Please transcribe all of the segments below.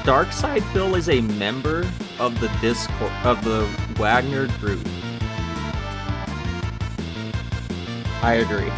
Darkside Phil is a member of the Discord of the Wagner group. I agree.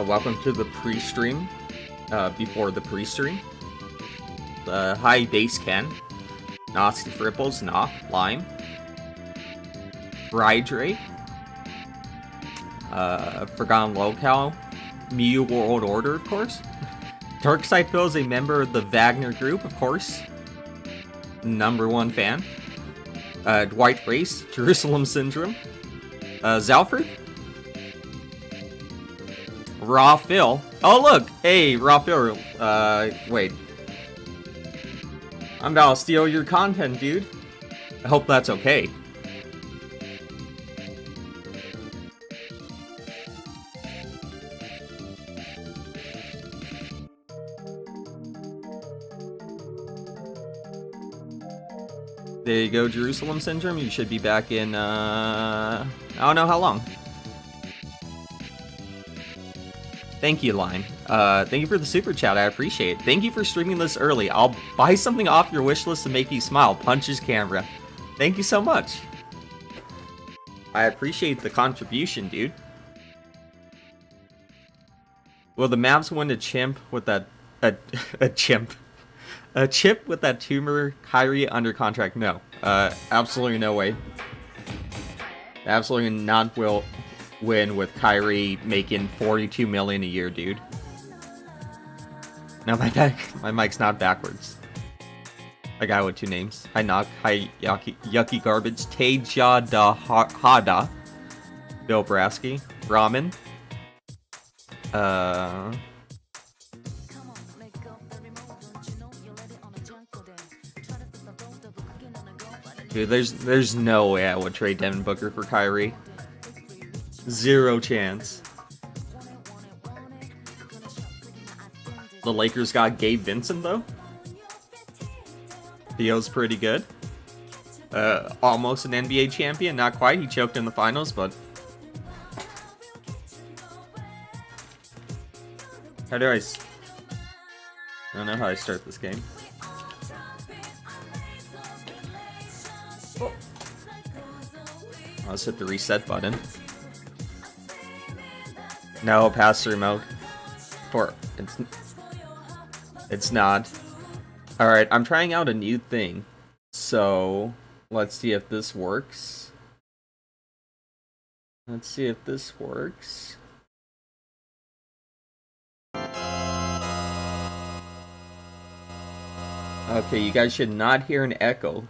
Welcome to the pre-stream, before the pre-stream. Hi, Base Ken. Nasty Fripples, Knock, Lime. Rydrake. Forgotten Locale. Mew World Order, of course. Darkside Phil is a member of the Wagner group, of course. #1 fan. Dwight Race, Jerusalem Syndrome. Zalford. Raw Phil. Oh look! Hey, Raw Phil. Wait. I'm about to steal your content, dude. I hope that's okay. There you go, Jerusalem Syndrome. You should be back in, I don't know how long. Thank you, Line. Thank you for the super chat. I appreciate it. Thank you for streaming this early. I'll buy something off your wish list to make you smile. Punches camera. Thank you so much. I appreciate the contribution, dude. Will the Mavs win a chimp with that... A chimp. A chip with that tumor Kyrie under contract? No. Absolutely no way. Absolutely not will win with Kyrie making $42 million a year, dude. No, my mic's not backwards. A guy with two names. Hi Knock. Hi Yucky Garbage. Teja da Hada. Bill Brasky. Ramen. Dude, there's no way I would trade Devin Booker for Kyrie. Zero chance. The Lakers got Gabe Vincent, though. Theo's pretty good. Almost an NBA champion. Not quite. He choked in the finals, but How do I don't know how I start this game. Oh. Let's hit the reset button. No, pass-through mode. It's not. Alright, I'm trying out a new thing. So, let's see if this works. Let's see if this works. Okay, you guys should not hear an echo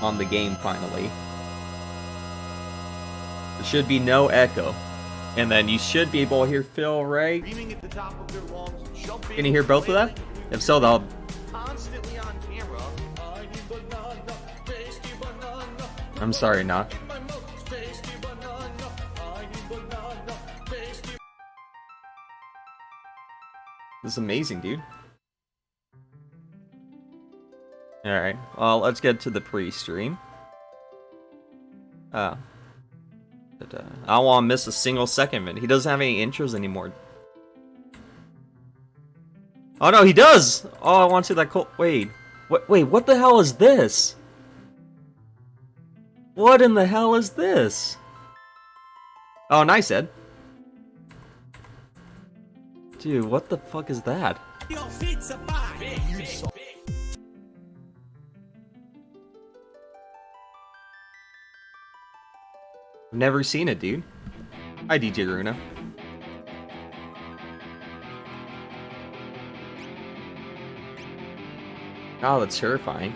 on the game finally. There should be no echo. And then you should be able to hear Phil, right? Can you hear both of that? If so, they'll... I'm sorry, not. This is amazing, dude. Alright, well, let's get to the pre-stream. I don't want to miss a single second of it. He doesn't have any intros anymore. Oh no, he does! Oh, I want to see that cool... Wait, what the hell is this? What in the hell is this? Oh, nice, Ed. Dude, what the fuck is that? I've never seen it, dude. Hi, DJ Runa. Oh, that's terrifying.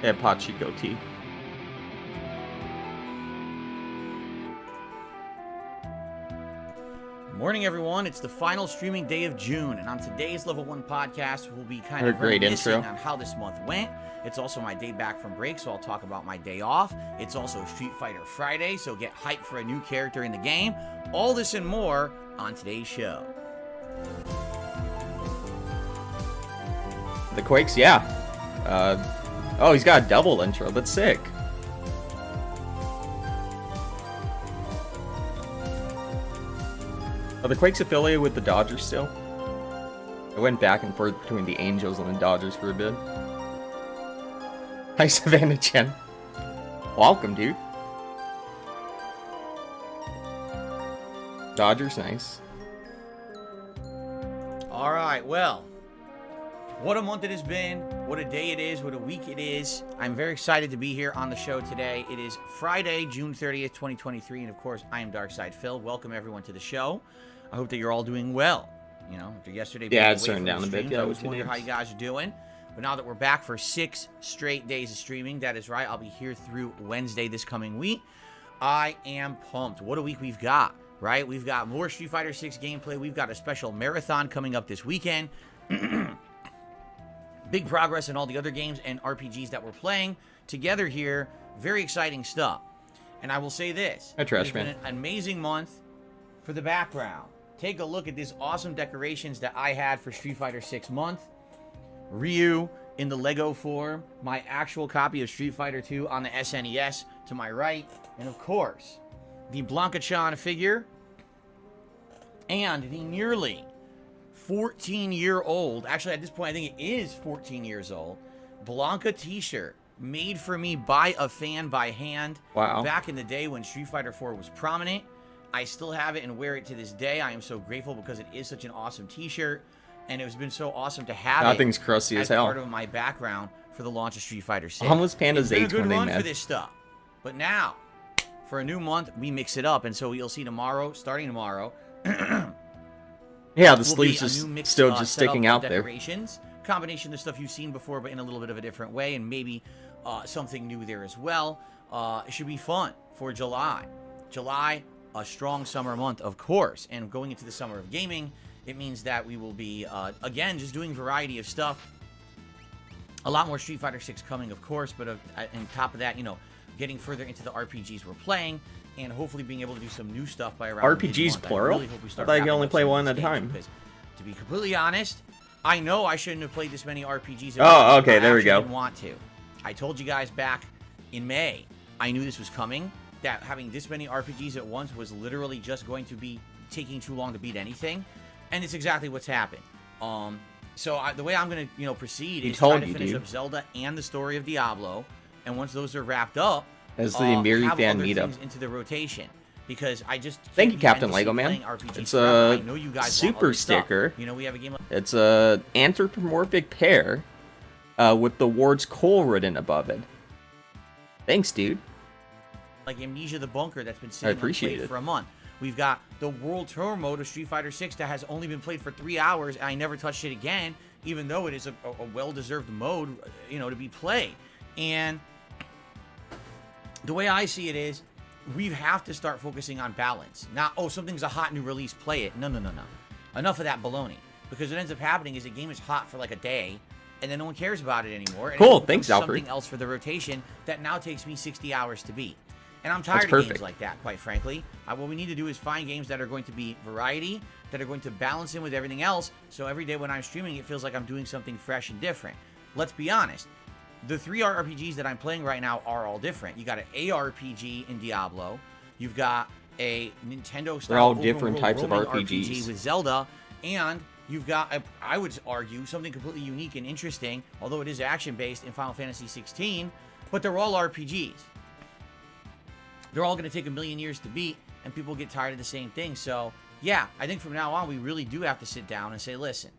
Apache goatee. Morning, everyone. It's the final streaming day of June, and on today's Level 1 podcast, we'll be kind of reminiscing on how this month went. It's also my day back from break, so I'll talk about my day off. It's also Street Fighter Friday, so get hyped for a new character in the game. All this and more on today's show. The Quakes, yeah. Oh, he's got a double intro. That's sick. Are the Quakes affiliated with the Dodgers still? I went back and forth between the Angels and the Dodgers for a bit. Hi, Savannah Chen. Welcome, dude. Dodgers, nice. All right, well, what a month it has been, what a day it is, what a week it is. I'm very excited to be here on the show today. It is Friday, June 30th, 2023, and of course, I am Darkside Phil. Welcome everyone to the show. I hope that you're all doing well. You know, after yesterday being it's away turned from down the a bit. streams, I was wondering how you guys are doing. But now that we're back for 6 straight days of streaming, that is right, I'll be here through Wednesday this coming week. I am pumped. What a week we've got, right? We've got more Street Fighter 6 gameplay. We've got a special marathon coming up this weekend. Big progress in all the other games and RPGs that we're playing together here. Very exciting stuff. And I will say this. Hi, Trash It's Man. been an amazing month for the background. Take a look at these awesome decorations that I had for Street Fighter 6 month. Ryu in the Lego form. My actual copy of Street Fighter 2 on the SNES to my right. And of course, the Blanca-chan figure. And the nearly 14-year-old, actually at this point I think it is 14 years old, Blanca t-shirt made for me by a fan by hand. Wow. Back in the day when Street Fighter 4 was prominent. I still have it and wear it to this day. I am so grateful because it is such an awesome t-shirt, and it has been so awesome to have That thing's crusty as hell. part of my background for the launch of Street Fighter 6. Almost Panda's It's been a good 820, run man. for this stuff. But now, for a new month, we mix it up, and so you'll see tomorrow, starting tomorrow, Yeah, the will sleeves be a just new mix, still just setup sticking of out there. decorations. Combination of stuff you've seen before, but in a little bit of a different way, and maybe something new there as well. It should be fun for July. July, a strong summer month, of course, and going into the summer of gaming, it means that we will be, again, just doing variety of stuff. A lot more Street Fighter 6 coming, of course, but on top of that, you know, getting further into the RPGs we're playing, and hopefully being able to do some new stuff by around RPGs mid-month. plural? I really hope we I start thought you wrapping only up play some of one these at a games time. because, to be completely honest, I know I shouldn't have played this many RPGs. Oh, okay, there we go. I didn't want to. I told you guys back in May, I knew this was coming, that having this many RPGs at once was literally just going to be taking too long to beat anything, and it's exactly what's happened. So the way I'm going to, proceed is try to finish up Zelda and the story of Diablo, and once those are wrapped up, as the Miri fan meetup into the rotation. Because I just thank you, Captain Lego Man. It's a super sticker. We have a game. It's a anthropomorphic pear with the words "coal" written above it. Thanks, dude. Like Amnesia the Bunker that's been sitting unplayed for a month. We've got the World Tour mode of Street Fighter 6 that has only been played for 3 hours, and I never touched it again, even though it is a well-deserved mode, to be played. And the way I see it is, we have to start focusing on balance. Not, something's a hot new release, play it. No. Enough of that baloney. Because what ends up happening is the game is hot for like a day, and then no one cares about it anymore. And cool, thanks, Alfred. Something else for the rotation that now takes me 60 hours to beat. And I'm tired of games like that, quite frankly. What we need to do is find games that are going to be variety, that are going to balance in with everything else, so every day when I'm streaming, it feels like I'm doing something fresh and different. Let's be honest. The 3 RPGs that I'm playing right now are all different. You got an ARPG in Diablo. You've got a Nintendo-style they're all different types of RPGs with Zelda, and you've got, I would argue, something completely unique and interesting, although it is action-based in Final Fantasy 16, but they're all RPGs. They're all going to take a million years to beat, and people get tired of the same thing. So, yeah, I think from now on, we really do have to sit down and say, listen,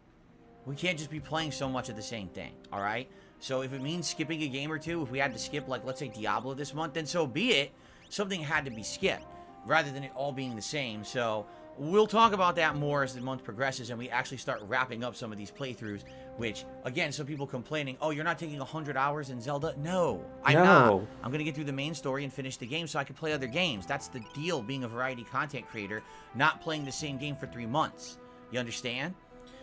we can't just be playing so much of the same thing, all right? So if it means skipping a game or two, if we had to skip, like, let's say Diablo this month, then so be it. Something had to be skipped, rather than it all being the same. So we'll talk about that more as the month progresses and we actually start wrapping up some of these playthroughs, which, again, some people complaining, oh, you're not taking 100 hours in Zelda? No, I'm not. I'm going to get through the main story and finish the game so I can play other games. That's the deal, being a variety content creator, not playing the same game for 3 months. You understand?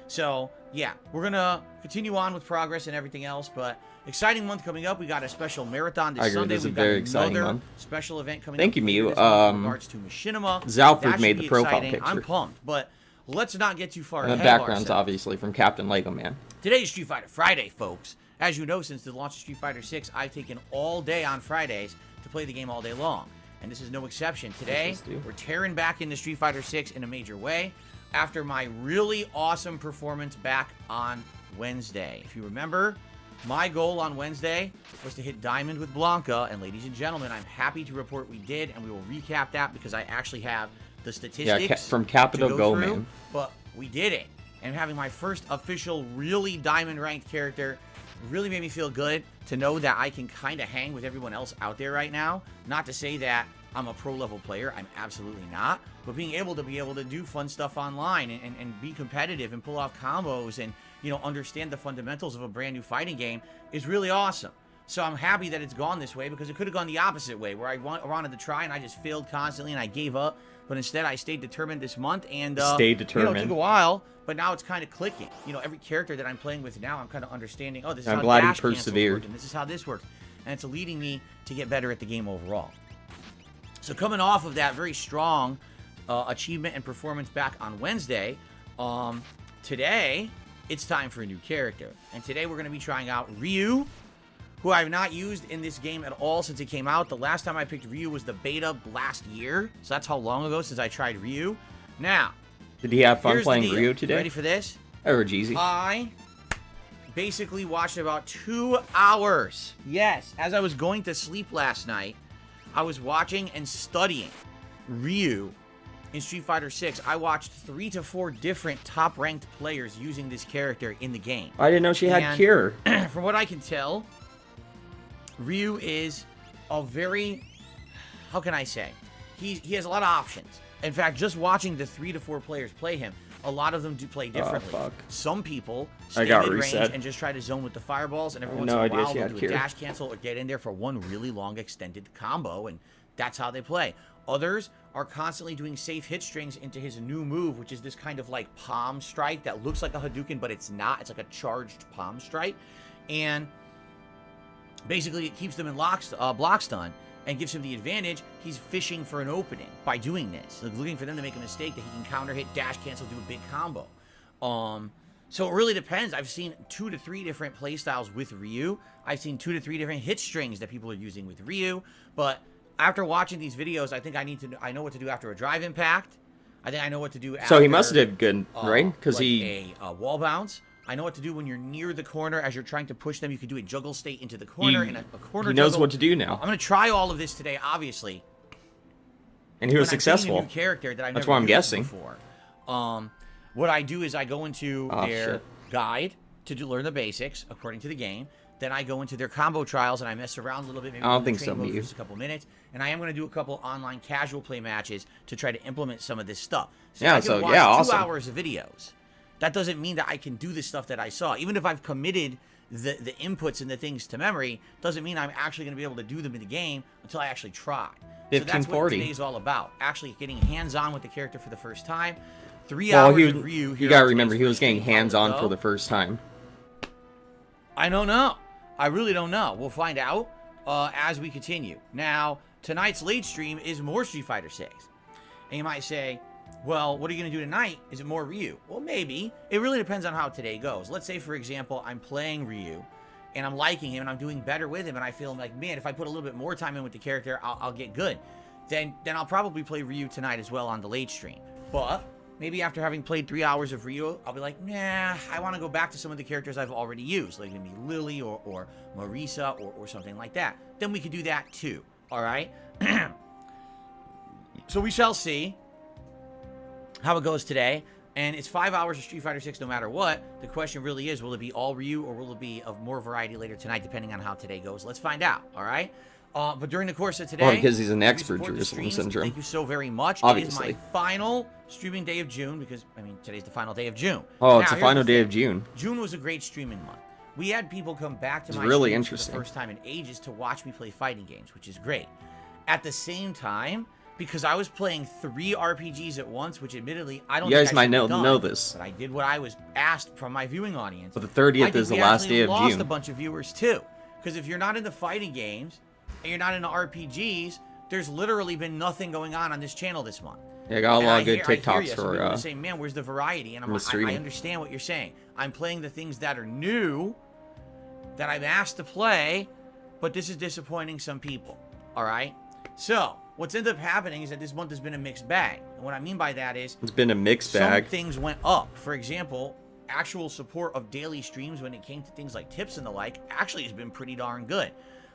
So, yeah, we're going to continue on with progress and everything else, but exciting month coming up. We got a special marathon this Sunday. We've got another special event coming up. Thank you, Mew. In regards to Machinima. Zalford made the profile picture. I'm pumped, but let's not get too far ahead. And the background's obviously from Captain Lego Man. Today is Street Fighter Friday, folks. As you know, since the launch of Street Fighter 6, I've taken all day on Fridays to play the game all day long. And this is no exception. Today, we're tearing back into Street Fighter 6 in a major way after my really awesome performance back on Wednesday. If you remember, my goal on Wednesday was to hit Diamond with Blanca, and ladies and gentlemen, I'm happy to report we did, and we will recap that because I actually have the statistics from Capital Go, man. But we did it, and having my first official really Diamond-ranked character really made me feel good to know that I can kind of hang with everyone else out there right now. Not to say that I'm a pro-level player. I'm absolutely not. But being able to do fun stuff online and be competitive and pull off combos and, understand the fundamentals of a brand new fighting game is really awesome. So I'm happy that it's gone this way because it could have gone the opposite way where I wanted to try and I just failed constantly and I gave up. But instead, I stayed determined this month and stayed determined. It took a while, but now it's kind of clicking. Every character that I'm playing with now, I'm kind of understanding, oh, this is how dash cancel works, and this is how this works. And it's leading me to get better at the game overall. So coming off of that very strong achievement and performance back on Wednesday, today it's time for a new character. And today we're going to be trying out Ryu, who I've not used in this game at all since it came out. The last time I picked Ryu was the beta last year. So that's how long ago since I tried Ryu. Now, did he have fun playing Ryu today? Ready for this? Or Jeezy? I basically watched about 2 hours. Yes, as I was going to sleep last night, I was watching and studying Ryu in Street Fighter 6. I watched 3 to 4 different top-ranked players using this character in the game. I didn't know she had Cure. From what I can tell, Ryu is a very, how can I say? He has a lot of options. In fact, just watching the 3 to 4 players play him, a lot of them do play differently. Oh, fuck. Some people stay mid-range and just try to zone with the fireballs, and every once in a while they'll do a dash cancel or get in there for one really long extended combo, and that's how they play. Others are constantly doing safe hit strings into his new move, which is this kind of like palm strike that looks like a Hadouken, but it's not. It's like a charged palm strike. And basically it keeps them in block stun and gives him the advantage. He's fishing for an opening by doing this, like looking for them to make a mistake that he can counter hit, dash cancel, do a big combo. So it really depends. I've seen 2 to 3 different playstyles with Ryu. I've seen 2 to 3 different hit strings that people are using with Ryu. But after watching these videos, I think I know what to do after a drive impact. I think I know what to do after... So he must have did good, right? Because like a wall bounce. I know what to do when you're near the corner as you're trying to push them. You can do a juggle state into the corner and a corner he knows juggle. what to do now. I'm going to try all of this today, obviously. And he was when successful. I'm a new character that I've That's never what I'm used guessing. Before. What I do is I go into their guide to learn the basics according to the game. Then I go into their combo trials and I mess around a little bit. Maybe I don't think so, for just a couple minutes. And I am going to do a couple online casual play matches to try to implement some of this stuff. So yeah, I can watch awesome. 2 hours of videos. That doesn't mean that I can do the stuff that I saw. Even if I've committed the inputs and the things to memory, doesn't mean I'm actually going to be able to do them in the game until I actually try. So that's what today's all about. Actually getting hands-on with the character for the first time. 3 hours of Ryu. You gotta remember, he was getting hands-on for the first time. I don't know. I really don't know. We'll find out as we continue. Now, tonight's late stream is more Street Fighter 6. And you might say, well, what are you going to do tonight? Is it more Ryu? Well, maybe. It really depends on how today goes. Let's say, for example, I'm playing Ryu, and I'm liking him, and I'm doing better with him, and I feel like, man, if I put a little bit more time in with the character, I'll get good. Then I'll probably play Ryu tonight as well on the late stream. But maybe after having played 3 hours of Ryu, I'll be like, nah, I want to go back to some of the characters I've already used, like maybe Lily or Marisa or something like that. Then we could do that too, all right? So we shall see how it goes today. And it's 5 hours of Street Fighter 6 no matter what. The question really is, will it be all Ryu or will it be of more variety later tonight, depending on how today goes? Let's find out, all right? But during the course of today... Well, because he's an expert, Jerusalem Syndrome. Thank you so very much. Obviously. It is my final streaming day of June, because, I mean, today's the final day of June. Oh, it's the final day of June. June was a great streaming month. We had people come back to my really streams interesting. for the first time in ages to watch me play fighting games, which is great. At the same time, because I was playing 3 RPGs at once, which admittedly I don't you think guys I might know this. But I did what I was asked from my viewing audience. But the 30th is the last day of June. I lost a bunch of viewers too, because if you're not into fighting games and you're not into RPGs, there's literally been nothing going on this channel this month. Yeah, I got a lot of good TikToks for people saying, man, where's the variety? And I understand what you're saying. I'm playing the things that are new that I'm asked to play, but this is disappointing some people. All right. So what's ended up happening is that this month has been a mixed bag. And what I mean by that is it's been a mixed bag. Some things went up. For example, actual support of daily streams when it came to things like tips and the like actually has been pretty darn good.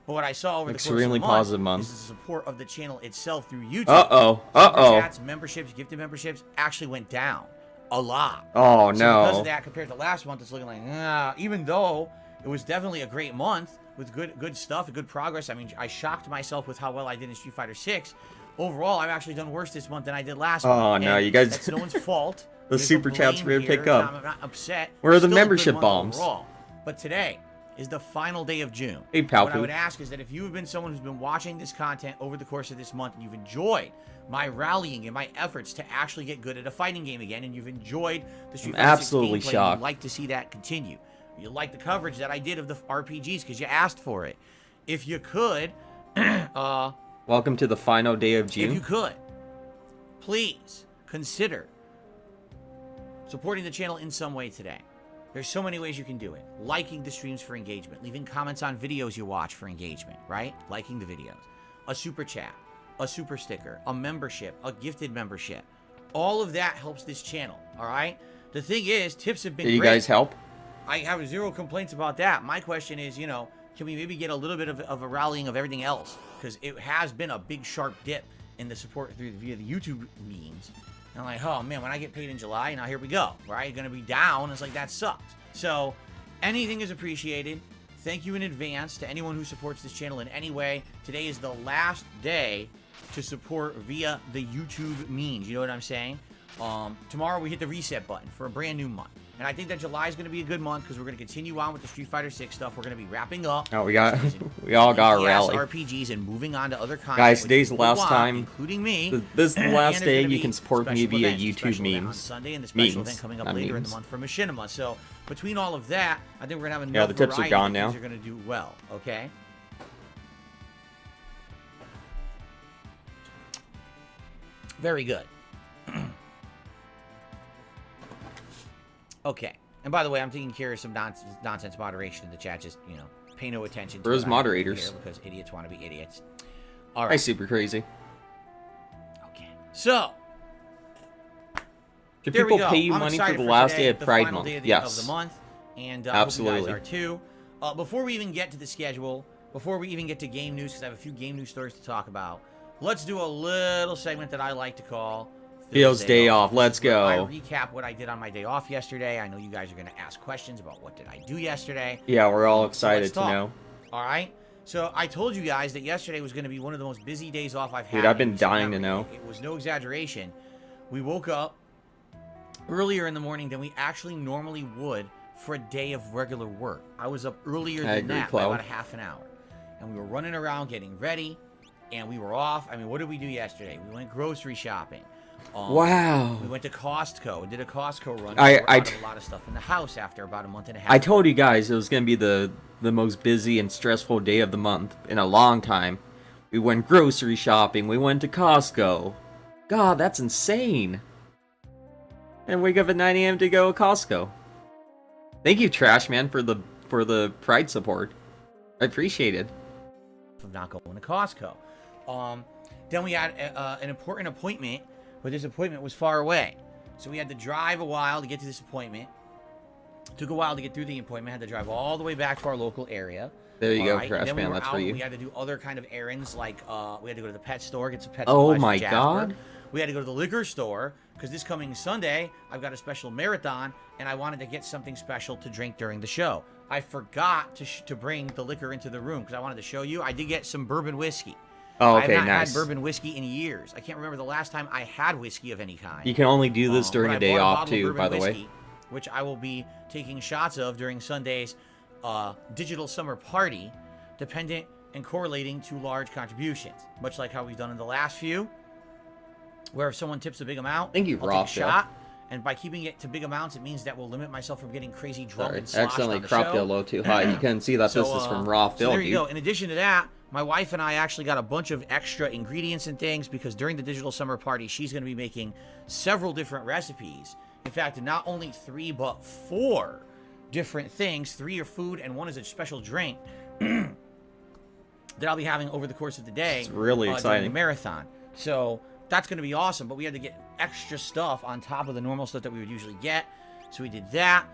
But what I saw over the course of the positive month is the support of the channel itself through YouTube. Uh-oh. Chats, memberships, gifted memberships actually went down a lot. Oh, so no. Because of that, compared to last month, it's looking like, even though it was definitely a great month with good stuff and good progress. I mean, I shocked myself with how well I did in Street Fighter 6. Overall, I've actually done worse this month than I did last month. Oh, no, you guys... That's no one's fault. The super chats were going to pick up. I'm not upset. Where are the membership bombs? Overall. But today is the final day of June. Hey, Palpu. What I would ask is that if you have been someone who's been watching this content over the course of this month and you've enjoyed my rallying and my efforts to actually get good at a fighting game again, and you've enjoyed the Street Fighter 6 gameplay, and you'd like to see that continue. You like the coverage that I did of the RPGs because you asked for it. If you could, welcome to the final day of June. If you could, please consider supporting the channel in some way today. There's so many ways you can do it. Liking the streams for engagement, leaving comments on videos you watch for engagement, right? Liking the videos, a super chat, a super sticker, a membership, a gifted membership. All of that helps this channel, all right? The thing is, tips have been great. Do you guys help? I have zero complaints about that. My question is, can we maybe get a little bit of a rallying of everything else? Because it has been a big sharp dip in the support via the YouTube means. And I'm like, oh man, when I get paid in July, now here we go, right? Going to be down. It's like, that sucks. So anything is appreciated. Thank you in advance to anyone who supports this channel in any way. Today is the last day to support via the YouTube means. You know what I'm saying? Tomorrow we hit the reset button for a brand new month. And I think that July is going to be a good month because we're going to continue on with the Street Fighter 6 stuff. We're going to be wrapping up. Oh, we all got a rally. RPGs and moving on to other content. Guys, today's the last time, including me. This is the last day you can support me via YouTube memes. On Sunday and the special event coming up later in the month for Machinima. So between all of that, I think we're going to have enough. Yeah, the tips are gone now. You're going to do well. Okay. Very good. Okay, And by the way, I'm taking care of some nonsense moderation in the chat. Just, pay no attention to Where's what I moderators? do here because idiots want to be idiots. All right. Hi, super crazy. Okay. So, Can there we people go. pay you I'm money for excited the last today, day of the Pride final Month? day of Yes. of the month. And Absolutely. hope you guys are too. Before we even get to the schedule, before we even get to game news, because I have a few game news stories to talk about, let's do a little segment that I like to call Phil's Day Off. Let's where I go. recap what I did on my day off yesterday. I know you guys are going to ask questions about what did I do yesterday. Yeah, we're all So excited let's to talk. know. All right. So I told you guys that yesterday was going to be one of the most busy days off I've had. Dude, I've been in recent dying to memory. know. It was no exaggeration. We woke up earlier in the morning than we actually normally would for a day of regular work. I was up earlier I than agree, that by Cloud. about a half an hour. And we were running around getting ready, and we were off. I mean, what did we do yesterday? We went grocery shopping. Wow. We went to Costco and did a Costco run. I We were out of a lot of stuff in the house after about a month and a half. I told you guys it was going to be the most busy and stressful day of the month in a long time. We went grocery shopping. We went to Costco. God, that's insane. And wake up at 9 a.m. to go to Costco. Thank you, Trash Man, for the Pride support. I appreciate it. Of not going to Costco. Then we had an important appointment, but this appointment was far away. So we had to drive a while to get to this appointment. Took a while to get through the appointment. Had to drive all the way back to our local area. There you go, right? Trash And then we Man. were That's out, for you. We had to do other kind of errands, like we had to go to the pet store, get some pet Oh supplies my for Jasper. God. We had to go to the liquor store because this coming Sunday I've got a special marathon, and I wanted to get something special to drink during the show. I forgot to bring the liquor into the room because I wanted to show you. I did get some bourbon whiskey. Oh, I okay, have not nice. had bourbon whiskey in years. I can't remember the last time I had whiskey of any kind. You can only do this during But a I day bought off bottle of too, bourbon by the way. whiskey, which I will be taking shots of during Sunday's digital summer party, dependent and correlating to large contributions, much like how we've done in the last few, where if someone tips a big amount, Thank you, I'll Ross, take a shot. And by keeping it to big amounts, it means that will limit myself from getting crazy drunk Sorry, and sloshed accidentally on the cropped it a show. little too high. You can see that this is from Raw So Phil, there you dude. go. In addition to that, my wife and I actually got a bunch of extra ingredients and things because during the digital summer party, she's going to be making several different recipes. In fact, not only 3, but 4 different things. 3 are food and 1 is a special drink that I'll be having over the course of the day. It's really during exciting. the marathon. So that's going to be awesome. But we had to get extra stuff on top of the normal stuff that we would usually get. So we did that.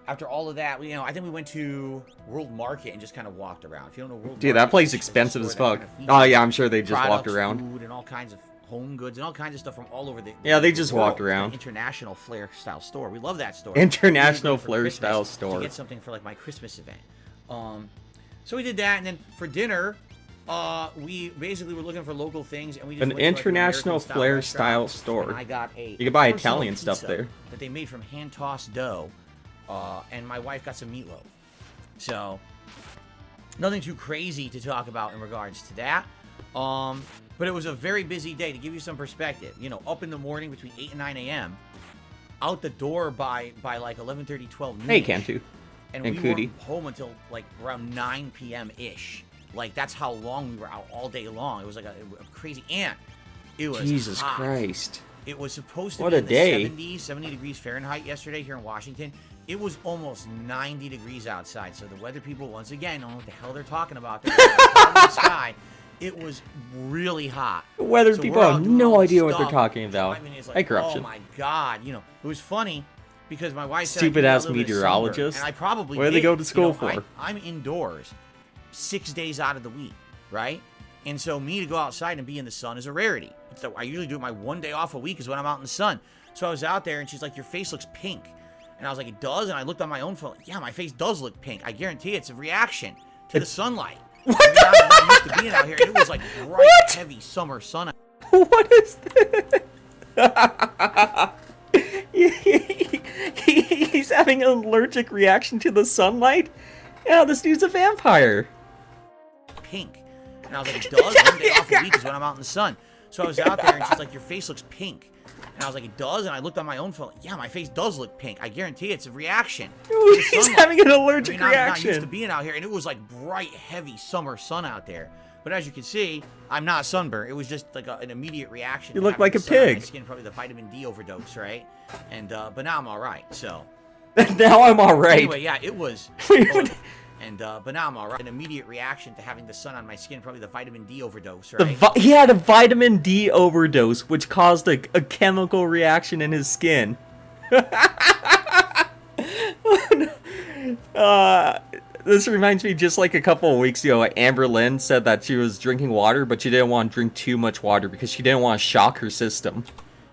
After all of that, I think we went to World Market and just kind of walked around. If you don't know World Market, Dude, that place it's just a expensive as store that fuck. kind of features Oh yeah, I'm sure they just walked products, around. food, and all kinds of home goods and all kinds of stuff from all over the Yeah, they the just world. walked around. It's an international flair style store. We love that store. International We usually go for flair Christmas style store. to get something for like my Christmas event. So we did that, and then for dinner, we basically were looking for local things, and we just An went to, like, international American-style flair restaurant, style store. And I got a You can buy personal Italian stuff pizza there. that they made from hand tossed dough, and my wife got some meatloaf. So nothing too crazy to talk about in regards to that. But it was a very busy day. To give you some perspective, up in the morning between 8 and 9 a.m., out the door by like 11:30, 12 noon. Hey, Cantu. And and we Cootie. weren't home until like around 9 p.m.-ish. Like, that's how long we were out all day long. It was like a crazy ant. It was Jesus hot. Christ. It was supposed to What be a in the day. 70s, 70 degrees Fahrenheit yesterday here in Washington. It was almost 90 degrees outside. So the weather people, once again, don't know what the hell they're talking about. They're in the sky. It was really hot. Weather So people we're out have doing no all this idea what they're stuff. talking about. I mean, it's Hey, like, corruption. oh my God. It was funny because my wife said I could Stupid get a ass little bit of meteorologist. sunburn, and I probably What do they did. go to school for? I'm indoors 6 days out of the week, right? And so me to go outside and be in the sun is a rarity. I usually do it my one day off a week is when I'm out in the sun. So I was out there and she's like, your face looks pink. And I was like, it does? And I looked on my own phone. Yeah, my face does look pink. I guarantee it's a reaction to the sunlight. I'm not used to being out here. And it was like bright, heavy summer sun out. What is this? He's having an allergic reaction to the sunlight? Yeah, this dude's a vampire. Pink. And I was like, it does? One day off a week is when I'm out in the sun. So I was out there and she's like, your face looks pink. And I was like, it does? And I looked on my own phone. Yeah, my face does look pink. I guarantee it's a reaction. to the He's sunlight. having an I allergic mean, I'm not used to reaction. being out here, and it was like bright, heavy summer sun out there. But as you can see, I'm not sunburned. It was just like an immediate reaction. You to look having like the a sun on my pig. skin, probably the vitamin D overdose, right? And but now I'm all right. So Now I'm all right. Anyway, yeah, it was. But now I'm all right. An immediate reaction to having the sun on my skin, probably the vitamin D overdose, right? He had a vitamin D overdose, which caused a chemical reaction in his skin. This reminds me, just like a couple of weeks ago, Amber Lynn said that she was drinking water, but she didn't want to drink too much water because she didn't want to shock her system.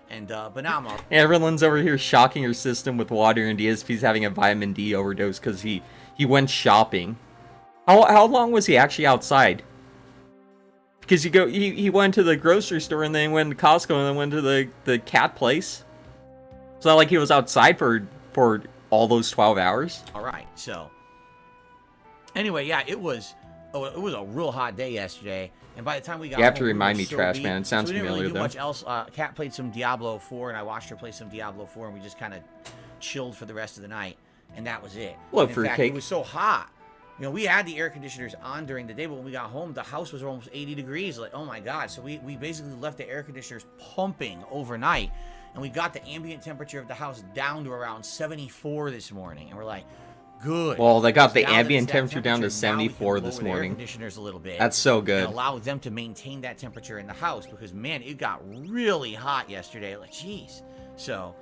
But now I'm all right. Amber Lynn's over here shocking her system with water, and DSP's having a vitamin D overdose because he went shopping. How long was he actually outside? Because he went to the grocery store, and then went to Costco, and then went to the cat place. It's not like he was outside for all those 12 hours. All right, so anyway, yeah, it was a real hot day yesterday, and by the time we got you have home, to remind me, so Trash beat, Man. It sounds so we didn't familiar really do though. Much else. Kat played some Diablo 4, and I watched her play some Diablo 4, and we just kind of chilled for the rest of the night, and that was it. Look, in for fact, cake. It was so hot. You know, we had the air conditioners on during the day, but when we got home, the house was almost 80 degrees. Like, oh my God. So we basically left the air conditioners pumping overnight, and we got the ambient temperature of the house down to around 74 this morning. And we're like, good. Well, they got the Now that ambient it's that temperature down to now we can 74 this lower the air morning. conditioners a little bit. That's so good. And allow them to maintain that temperature in the house, because man, it got really hot yesterday. Like, jeez. So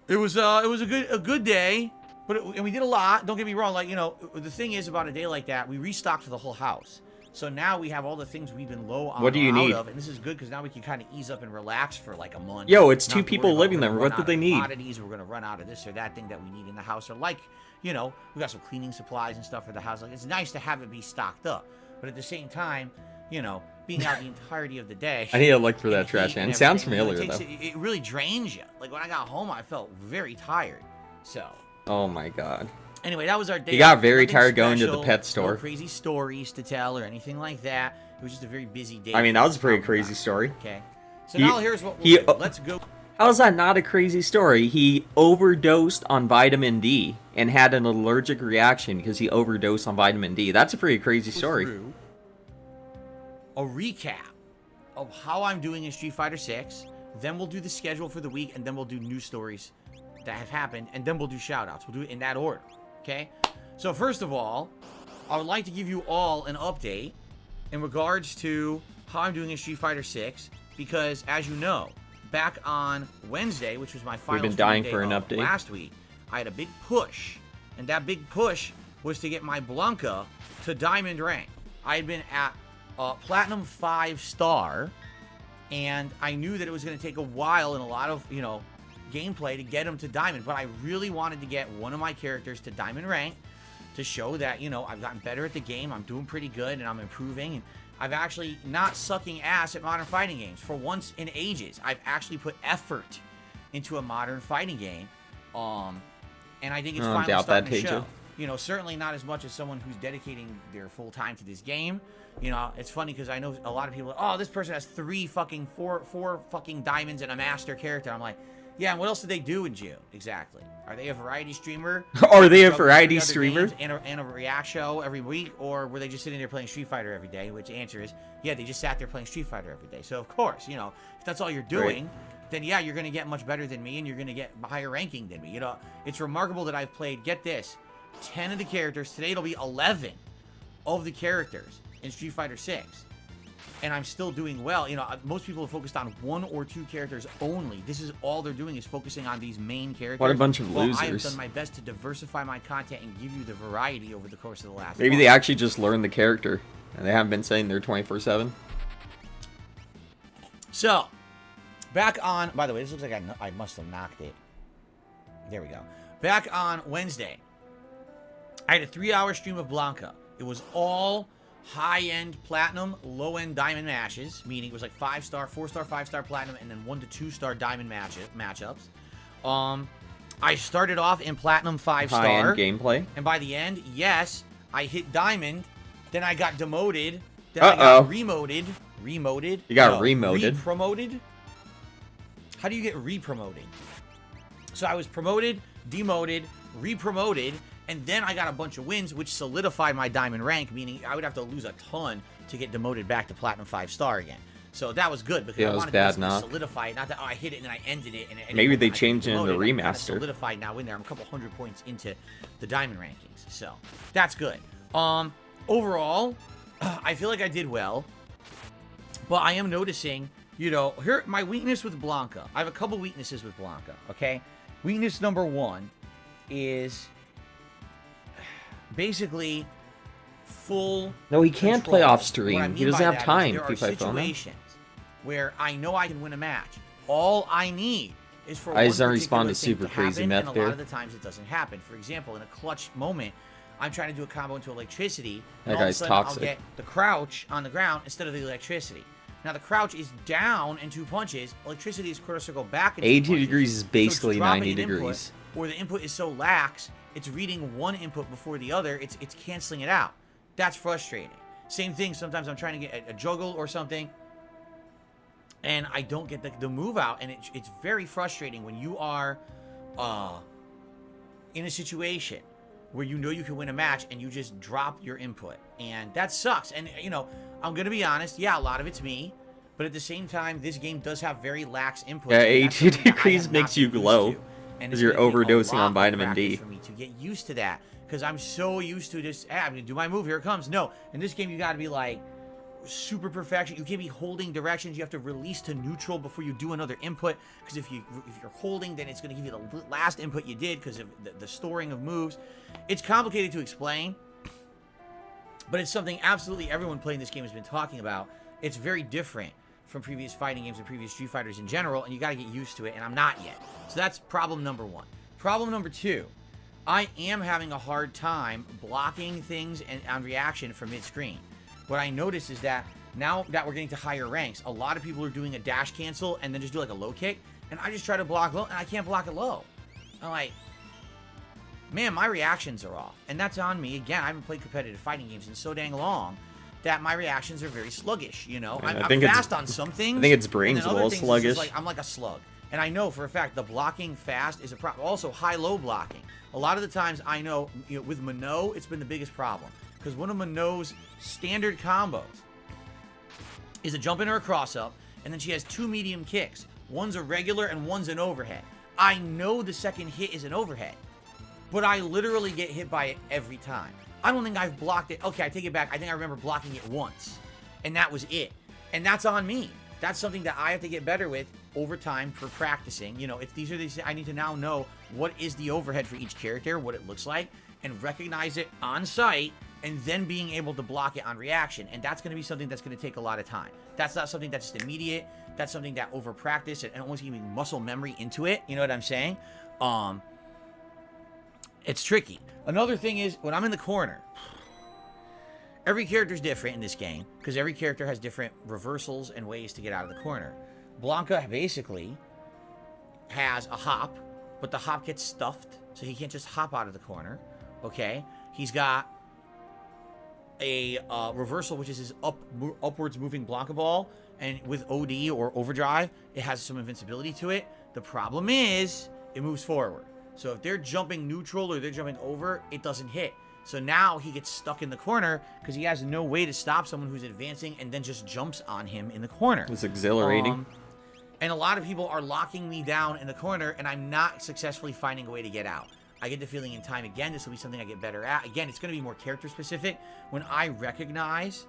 it was a good day. And we did a lot. Don't get me wrong. Like, you know, the thing is about a day like that, we restocked the whole house. So now we have all the things we've been low on. What do you need? Of, and this is good because now we can kind of ease up and relax for like a month. Yo, it's Not 2 to people worry about living we're there. gonna What run do out they of need? commodities, we're going to run out of this or that thing that we need in the house. Or like, you know, we got some cleaning supplies and stuff for the house. Like, it's nice to have it be stocked up. But at the same time, you know, being out the entirety of the day. I need to look for that, and Trash heat Man. and It sounds everything, you know, familiar, though. it really drains you. Like, when I got home, I felt very tired. So. Oh my God. Anyway, that was our day. You got very Nothing tired going to special, the pet store. No crazy stories to tell or anything like that. It was just a very busy day. I mean, that was a pretty crazy story. Okay. So now here's what he- we'll do. Let's go. How is that not a crazy story? He overdosed on vitamin D and had an allergic reaction because he overdosed on vitamin D. That's a pretty crazy story. Through a recap of how I'm doing in Street Fighter 6. Then we'll do the schedule for the week, and then we'll do news stories that have happened, and then we'll do shout-outs. We'll do it in that order. Okay? So first of all, I would like to give you all an update in regards to how I'm doing in Street Fighter 6, because as you know, back on Wednesday, which was my final We've been streaming dying day for an of update. last week, I had a big push, and that big push was to get my Blanca to Diamond rank. I had been at Platinum 5-star, and I knew that it was going to take a while and a lot of, you know, gameplay to get him to Diamond, but I really wanted to get one of my characters to Diamond rank to show that, you know, I've gotten better at the game, I'm doing pretty good, and I'm improving, and I've actually not sucking ass at modern fighting games. For once in ages, I've actually put effort into a modern fighting game, and I think it's finally starting to show. You know, certainly not as much as someone who's dedicating their full time to this game. You know, it's funny because I know a lot of people, oh, this person has four fucking diamonds and a master character. I'm like, yeah, and what else did they do in June? Exactly. Are they a variety streamer? Are they a variety streamer? And a react show every week? Or were they just sitting there playing Street Fighter every day? Which answer is, yeah, they just sat there playing Street Fighter every day. So, of course, you know, if that's all you're doing, then yeah, you're going to get much better than me, and you're going to get higher ranking than me. You know, it's remarkable that I've played, get this, 10 of the characters. Today it'll be 11 of the characters in Street Fighter 6. And I'm still doing well. You know, most people are focused on 1 or 2 characters only. This is all they're doing, is focusing on these main characters. What a bunch of well, losers. I have done my best to diversify my content and give you the variety over the course of the last Maybe month. they actually just learned the character, and they haven't been saying they're 24/7. So, back on... By the way, this looks like I must have knocked it. There we go. Back on Wednesday, I had a 3-hour stream of Blanca. It was all high-end platinum, low-end diamond matches, meaning it was like 5-star, 4-star, 5-star platinum, and then 1 to 2-star diamond matchups. I started off in platinum 5-star. High-end gameplay. And by the end, yes, I hit diamond. Then I got demoted. Then I got remoted. Remoted? You got remoted. Re-promoted? How do you get re-promoted? So I was promoted, demoted, re-promoted, and then I got a bunch of wins, which solidified my diamond rank, meaning I would have to lose a ton to get demoted back to platinum 5-star again. So that was good because Yeah, I it was wanted bad to basically enough. solidify it. Not that I hit it and then I ended it. And Maybe they I changed it in the reloaded. I'm kinda remaster. solidified now in there. I'm a couple hundred points into the diamond rankings, so that's good. Overall, I feel like I did well, but I am noticing, you know, here my weakness with Blanca. I have a couple weaknesses with Blanca. Okay, weakness number one is basically full. No, he can't play control. off stream. What I mean He doesn't by have that is time. There are FIFA phone him. situations where I know I can win a match. All I need is for I one just don't respond to particular super thing crazy happen, meth and a there. lot of the times it doesn't happen. For example, in a clutch moment, I'm trying to do a combo into electricity, That and all of a guy's sudden toxic. I'll get the crouch on the ground instead of the electricity. Now the crouch is down in 2 punches. Electricity is quarter circle back in 2 80 punches. degrees is So it's basically dropping 90 an input, degrees. or the input is so lax, it's reading one input before the other. It's canceling it out. That's frustrating. Same thing. Sometimes I'm trying to get a juggle or something, and I don't get the move out, and it's very frustrating when you are in a situation where you know you can win a match and you just drop your input, and that sucks. And you know, I'm gonna be honest, yeah, a lot of it's me, but at the same time, this game does have very lax input. Yeah, and that's 80 something that I degrees have makes not you been used glow, to. And 'cause it's you're gonna take a overdosing on lot of vitamin D. practice for me to get used to that, because I'm so used to just, hey, I'm gonna do my move, here it comes. No, in this game you gotta be like super perfection. You can't be holding directions. You have to release to neutral before you do another input, because if you're holding, then it's going to give you the last input you did because of the storing of moves. It's complicated to explain, but it's something absolutely everyone playing this game has been talking about. It's very different from previous fighting games and previous Street Fighters in general, and you got to get used to it, and I'm not yet. So that's problem number one. Problem number two, I am having a hard time blocking things and on reaction from mid-screen. What I noticed is that now that we're getting to higher ranks, a lot of people are doing a dash cancel and then just do like a low kick, and I just try to block low, and I can't block it low. I'm like, man, my reactions are off, and that's on me. Again, I haven't played competitive fighting games in so dang long that my reactions are very sluggish, you know? Yeah, I'm fast on some things. I think it's brains and a then little other things, it's sluggish. just like, I'm like a slug. And I know for a fact the blocking fast is a problem. Also, high-low blocking. A lot of the times I know, you know, with Minot, it's been the biggest problem. Because one of Minot's standard combos is a jump in or a cross-up, and then she has 2 medium kicks. One's a regular and one's an overhead. I know the second hit is an overhead, but I literally get hit by it every time. I don't think I've blocked it. Okay, I take it back. I think I remember blocking it once, and that was it. And that's on me. That's something that I have to get better with over time for practicing. You know, I need to now know what is the overhead for each character, what it looks like, and recognize it on sight, and then being able to block it on reaction. And that's going to be something that's going to take a lot of time. That's not something that's just immediate. That's something that over practice and almost giving muscle memory into it. You know what I'm saying? It's tricky. Another thing is when I'm in the corner, every character's different in this game because every character has different reversals and ways to get out of the corner. Blanca basically has a hop, but the hop gets stuffed, so he can't just hop out of the corner. Okay? He's got a reversal, which is his upwards moving Blanca ball, and with OD or overdrive, it has some invincibility to it. The problem is it moves forward. So if they're jumping neutral or they're jumping over, it doesn't hit. So now he gets stuck in the corner because he has no way to stop someone who's advancing and then just jumps on him in the corner. It's exhilarating. And a lot of people are locking me down in the corner, and I'm not successfully finding a way to get out. I get the feeling in time, again, this will be something I get better at. Again, it's going to be more character specific. When I recognize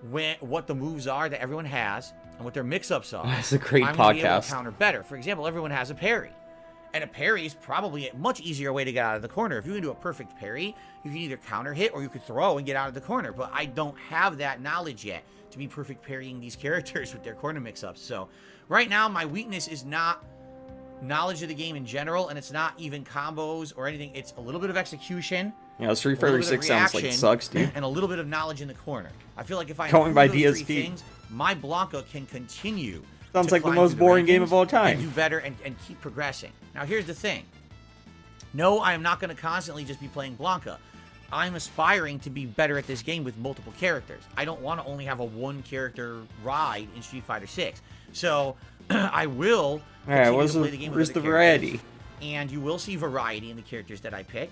what the moves are that everyone has and what their mix-ups are, That's a great I'm gonna be able podcast. to counter better. For example, everyone has a parry. And a parry is probably a much easier way to get out of the corner. If you can do a perfect parry, you can either counter hit or you could throw and get out of the corner. But I don't have that knowledge yet to be perfect parrying these characters with their corner mix-ups. So right now, my weakness is not knowledge of the game in general, and it's not even combos or anything. It's a little bit of execution. Yeah, Street a little Fighter bit of 6 sounds like it reaction, sucks, dude. and a little bit of knowledge in the corner. I feel like if I Going by improve those three DSP. things, my Blanca can continue. Sounds to like the climb most through boring game rankings of all time. And do better and keep progressing. Now, here's the thing. No, I am not going to constantly just be playing Blanca. I'm aspiring to be better at this game with multiple characters. I don't want to only have a one-character ride in Street Fighter 6. So, I will Alright, continue to play the game with where's other the characters. variety? And you will see variety in the characters that I pick.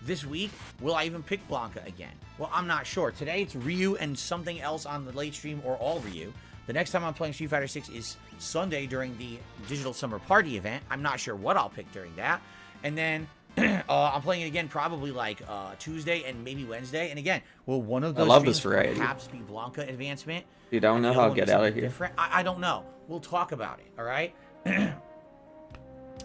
This week, will I even pick Blanca again? Well, I'm not sure. Today, it's Ryu and something else on the late stream, or all Ryu. The next time I'm playing Street Fighter 6 is Sunday during the Digital Summer Party event. I'm not sure what I'll pick during that. And then I'm playing it again probably like Tuesday and maybe Wednesday. And again, will one of those streams perhaps be Blanca advancement? You don't know how I'll get out of here. Different? I don't know. We'll talk about it, all right?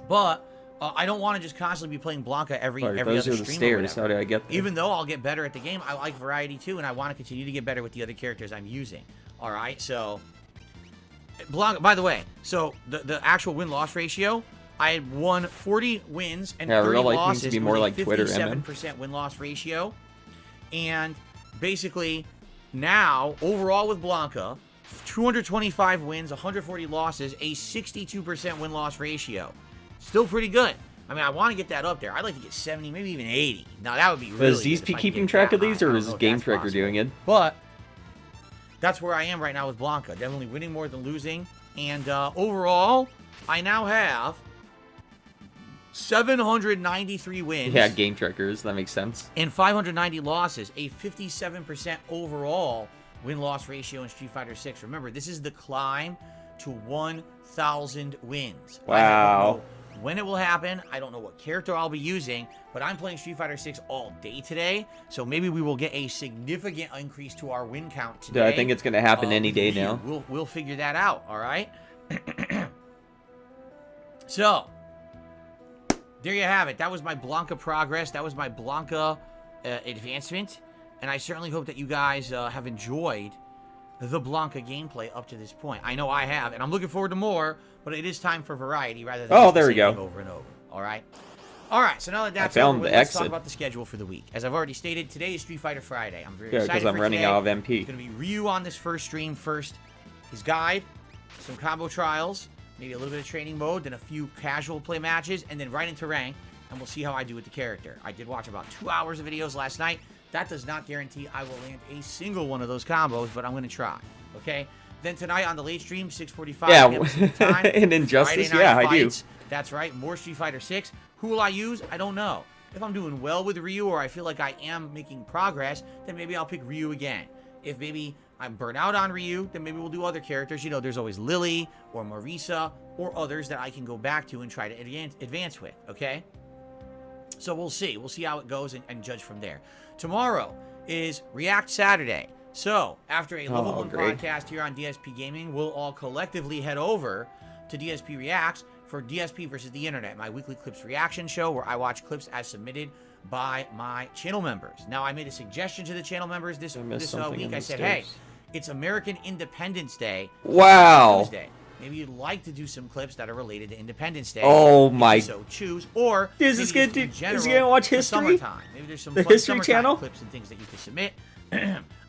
But I don't want to just constantly be playing Blanca every other stream. Those are the stairs. How do I get there? Even though I'll get better at the game, I like variety too, and I want to continue to get better with the other characters I'm using. All right, so Blanca. By the way, so the actual win-loss ratio, I had won 40 wins and 30 real life losses. Needs to be more like Twitter, 57% win-loss ratio, and basically now overall with Blanca, 225 wins, 140 losses, a 62% win-loss ratio. Still pretty good. I mean, I want to get that up there. I'd like to get 70, maybe even 80. Now, that would be really good. Is Dsp'S keeping track of these, or is Game Tracker doing it? But that's where I am right now with Blanca. Definitely winning more than losing. And overall, I now have 793 wins. Yeah, Game Trackers. That makes sense. And 590 losses. A 57% overall win-loss ratio in Street Fighter 6. Remember, this is the climb to 1,000 wins. Wow. When it will happen, I don't know what character I'll be using, but I'm playing Street Fighter 6 all day today, so maybe we will get a significant increase to our win count today. Dude, I think it's going to happen any day now. We'll figure that out, all right? So, there you have it. That was my Blanca progress. That was my Blanca advancement, and I certainly hope that you guys have enjoyed the Blanca gameplay up to this point. I know I have, and I'm looking forward to more, but it is time for variety rather than just there we go. Over and over. All right? All right, so now that that's over, let's talk about the schedule for the week. As I've already stated, today is Street Fighter Friday. I'm very excited because I'm running out of MP. It's going to be Ryu on this first stream first. His guide, some combo trials, maybe a little bit of training mode, then a few casual play matches, and then right into rank, and we'll see how I do with the character. I did watch about 2 hours of videos last night. That does not guarantee I will land a single one of those combos, but I'm going to try. Okay? Then tonight on the late stream, 6:45. Yeah, in Injustice, yeah, I do. That's right, more Street Fighter 6. Who will I use? I don't know. If I'm doing well with Ryu or I feel like I am making progress, then maybe I'll pick Ryu again. If maybe I'm burnt out on Ryu, then maybe we'll do other characters. You know, there's always Lily or Marisa or others that I can go back to and try to advance with, okay? So we'll see. We'll see how it goes and judge from there. Tomorrow is React Saturday. So, after a level 1 podcast here on DSP Gaming, we'll all collectively head over to DSP Reacts for DSP versus the Internet, my weekly clips reaction show where I watch clips as submitted by my channel members. Now, I made a suggestion to the channel members this week. I said, hey, it's American Independence Day. Wow. Tuesday. Maybe you'd like to do some clips that are related to Independence Day. Oh my! So choose, or is this going to watch history? Summertime. Maybe there's some the fun History Channel clips and things that you can submit.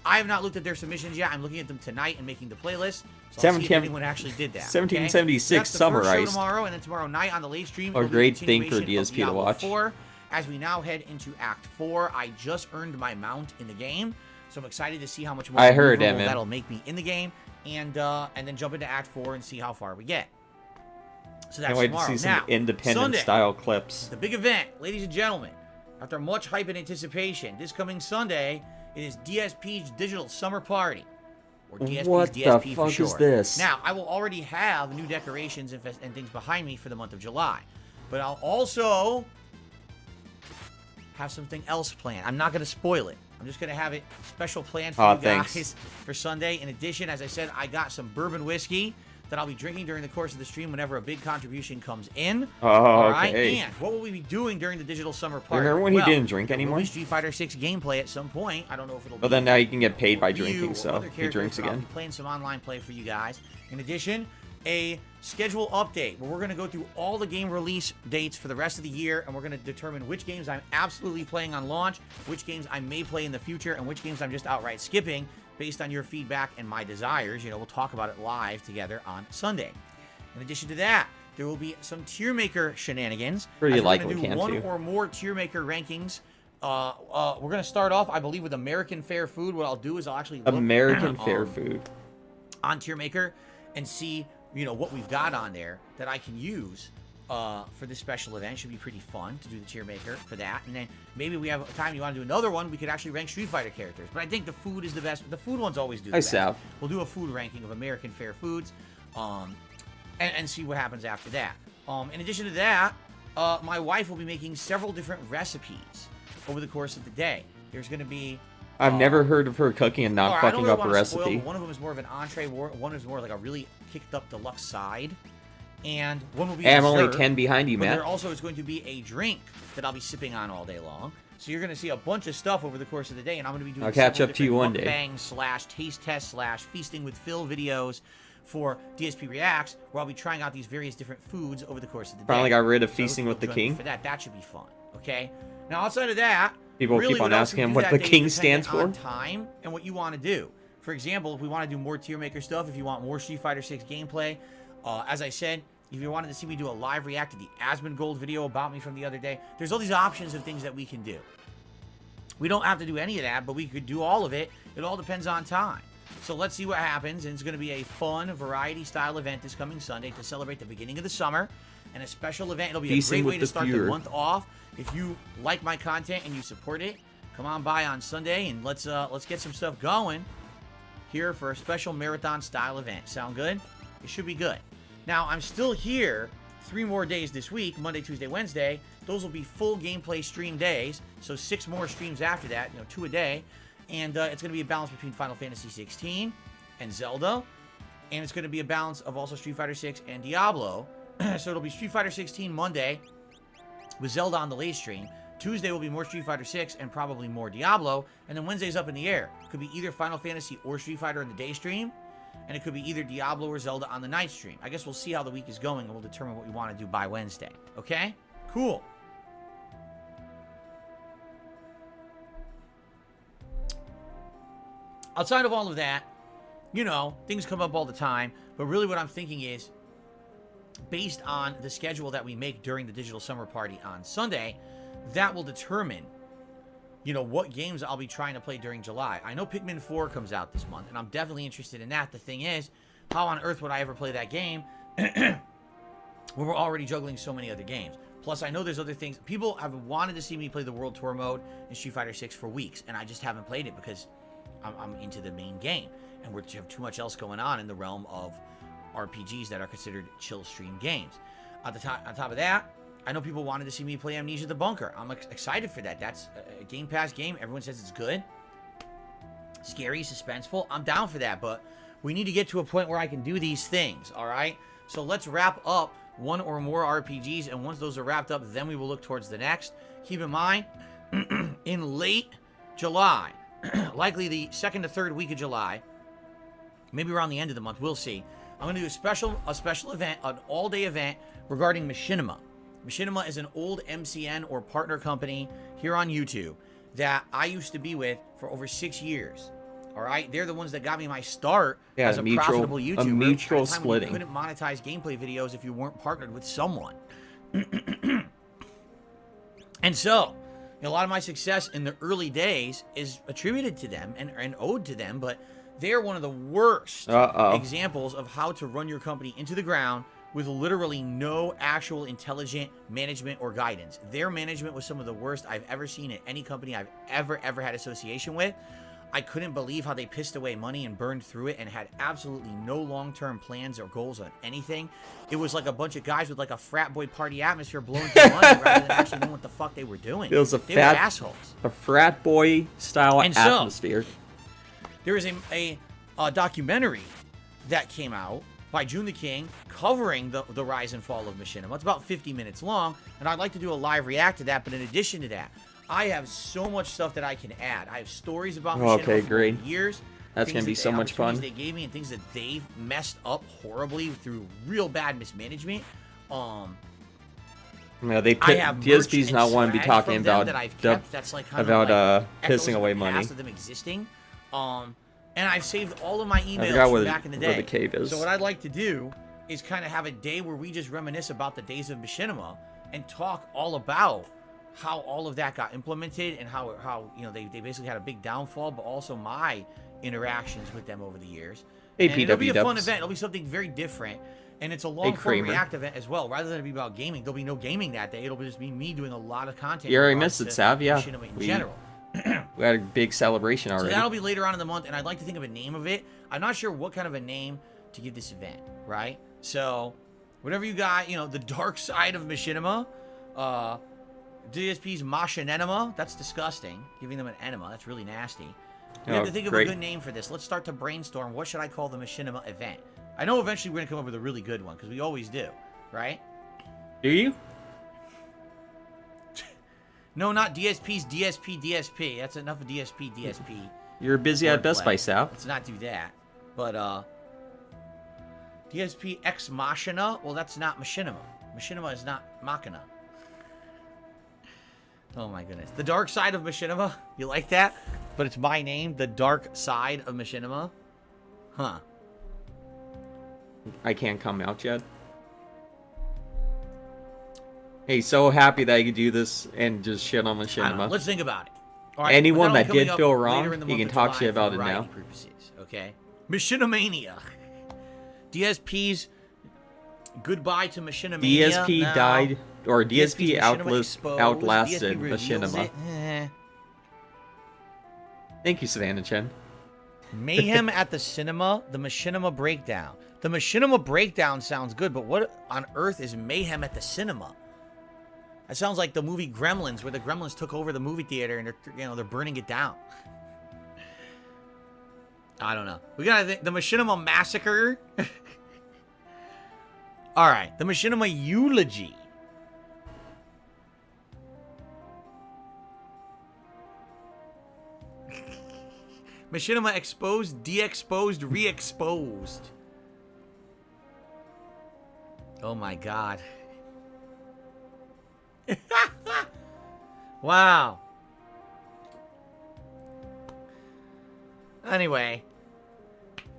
I have not looked at their submissions yet. I'm looking at them tonight and making the playlist. So I'll see if anyone actually did that. 1776 summarized. Tomorrow, and then tomorrow night on the late stream. A great thing for DSP to watch. 4, as we now head into Act 4, I just earned my mount in the game, so I'm excited to see how much more that'll make me in the game, and then jump into Act 4 and see how far we get. So that's tomorrow. Can't wait to see some independent style clips. The big event, ladies and gentlemen. After much hype and anticipation, this coming Sunday, it is DSP's Digital Summer Party. Or DSP's what DSP the for fuck short. is this? Now, I will already have new decorations and things behind me for the month of July. But I'll also have something else planned. I'm not going to spoil it. I'm just going to have it special planned for you guys for Sunday. In addition, as I said, I got some bourbon whiskey that I'll be drinking during the course of the stream whenever a big contribution comes in. All right? And what will we be doing during the Digital Summer Party? Remember when he didn't drink anymore? We'll Street Fighter 6 gameplay at some point. I don't know if it'll be... But then now you can get paid by drinking, so he drinks again. I'll be playing some online play for you guys. In addition, a schedule update where we're going to go through all the game release dates for the rest of the year, and we're going to determine which games I'm absolutely playing on launch, which games I may play in the future, and which games I'm just outright skipping based on your feedback and my desires. You know, we'll talk about it live together on Sunday. In addition to that, there will be some tier maker shenanigans. Pretty likely do one or more tier maker rankings. We're going to start off, I believe, with American Fair Food. What I'll do is I'll actually look American Fair Food on tier maker and see, you know, what we've got on there that I can use for this special event. Should be pretty fun to do the tier maker for that. And then maybe we have time you want to do another one, we could actually rank Street Fighter characters. But I think the food is the best. The food ones always do the best. We'll do a food ranking of American fare foods, and see what happens after that. In addition to that, my wife will be making several different recipes over the course of the day. There's going to be... I've never heard of her cooking and not fucking up a recipe. One of them is more of an entree, one is more like a really kicked up deluxe side. And one will be I'm only 10 behind you, man. There also is going to be a drink that I'll be sipping on all day long. So you're going to see a bunch of stuff over the course of the day, and I'm going to be doing I'll catch up to you one day. Mukbang / taste test / feasting with Phil videos for DSP Reacts, where I'll be trying out these various different foods over the course of the day. Finally got rid of feasting with the king. For that should be fun. Okay. Now outside of that, people really keep on asking him what the king stands for. On time and what you want to do. For example, if we want to do more tier maker stuff, if you want more Street Fighter 6 gameplay, as I said. If you wanted to see me do a live react to the Asmongold video about me from the other day, there's all these options of things that we can do. We don't have to do any of that, but we could do all of it. It all depends on time. So let's see what happens. And it's going to be a fun variety-style event this coming Sunday to celebrate the beginning of the summer. And a special event. It'll be a great way to start the month off. If you like my content and you support it, come on by on Sunday and let's get some stuff going here for a special marathon-style event. Sound good? It should be good. Now, I'm still here 3 more days this week, Monday, Tuesday, Wednesday. Those will be full gameplay stream days, so 6 more streams after that, 2 a day. And it's going to be a balance between Final Fantasy 16 and Zelda. And it's going to be a balance of also Street Fighter 6 and Diablo. So it'll be Street Fighter 16 Monday with Zelda on the late stream. Tuesday will be more Street Fighter 6 and probably more Diablo. And then Wednesday's up in the air. Could be either Final Fantasy or Street Fighter in the day stream. And it could be either Diablo or Zelda on the night stream. I guess we'll see how the week is going, and we'll determine what we want to do by Wednesday. Okay? Cool. Outside of all of that, things come up all the time. But really what I'm thinking is, based on the schedule that we make during the Digital Summer Party on Sunday, that will determine what games I'll be trying to play during July. I know Pikmin 4 comes out this month, and I'm definitely interested in that. The thing is, how on earth would I ever play that game when we're already juggling so many other games? Plus, I know there's other things. People have wanted to see me play the World Tour mode in Street Fighter 6 for weeks, and I just haven't played it because I'm into the main game, and we have too much else going on in the realm of RPGs that are considered chill stream games. On top of that, I know people wanted to see me play Amnesia the Bunker. I'm excited for that. That's a Game Pass game. Everyone says it's good. Scary, suspenseful. I'm down for that, but we need to get to a point where I can do these things, all right? So let's wrap up 1 or more RPGs, and once those are wrapped up, then we will look towards the next. Keep in mind, in late July, likely the 2nd to 3rd week of July, maybe around the end of the month, we'll see. I'm going to do a special event, an all-day event regarding Machinima. Machinima is an old MCN or partner company here on YouTube that I used to be with for over 6 years. All right, they're the ones that got me my start as a profitable YouTuber. A mutual splitting. You couldn't monetize gameplay videos if you weren't partnered with someone. And so, a lot of my success in the early days is attributed to them and owed to them, but they're one of the worst examples of how to run your company into the ground with literally no actual intelligent management or guidance. Their management was some of the worst I've ever seen in any company I've ever had association with. I couldn't believe how they pissed away money and burned through it and had absolutely no long-term plans or goals on anything. It was like a bunch of guys with like a frat boy party atmosphere blowing through money rather than actually knowing what the fuck they were doing. It was they were assholes. A frat boy style atmosphere. There is a documentary that came out by June the King covering the rise and fall of Machinima. It's about 50 minutes long, and I'd like to do a live react to that, but in addition to that, I have so much stuff that I can add. I have stories about Machinima for years. That's going to be so much fun. They gave me and things that they've messed up horribly through real bad mismanagement. Yeah, Dsp'S not want to be talking about that's like pissing away money. Of them existing. And I've saved all of my emails from back in the day. Where the cave is. So what I'd like to do is kind of have a day where we just reminisce about the days of Machinima and talk all about how all of that got implemented and how you know they basically had a big downfall, but also my interactions with them over the years. Hey, and it'll be a fun PW event. It'll be something very different. And it's a long-form Kramer. React event as well. Rather than it be about gaming, there'll be no gaming that day. It'll just be me doing a lot of content. You already missed it, Sav. Yeah. In general. We had a big celebration already. So that'll be later on in the month, and I'd like to think of a name of it. I'm not sure what kind of a name to give this event, right? So, whatever you got, you know, the dark side of Machinima, Dsp'S Machinenema, that's disgusting. Giving them an enema, that's really nasty. We have to think of a good name for this. Let's start to brainstorm. What should I call the Machinima event? I know eventually we're going to come up with a really good one, because we always do, right? Do you? No, not DSP's DSP. That's enough of DSP. You're busy at Best Buy, Sal. Let's not do that. But, DSP Ex Machina? Well, that's not Machinima. Machinima is not Machina. Oh my goodness. The dark side of Machinima? You like that? But it's my name, the dark side of Machinima? Huh. I can't come out yet. Hey, so happy that you could do this and just shit on Machinima. Let's think about it. All right, anyone that did feel wrong, wrong, you can talk shit about it now. Purposes, okay? Machinimania. DSP's goodbye to Machinimania. DSP now. Died, or DSP Machinima outlasted DSP Machinima. Thank you, Savannah Chen. Mayhem at the Cinema, the Machinima Breakdown. The Machinima Breakdown sounds good, but what on earth is Mayhem at the Cinema? That sounds like the movie Gremlins, where the Gremlins took over the movie theater and they're burning it down. I don't know. We gotta think the Machinima Massacre. All right, the Machinima Eulogy. Machinima exposed, de-exposed, re-exposed. Oh my god. Wow. Anyway,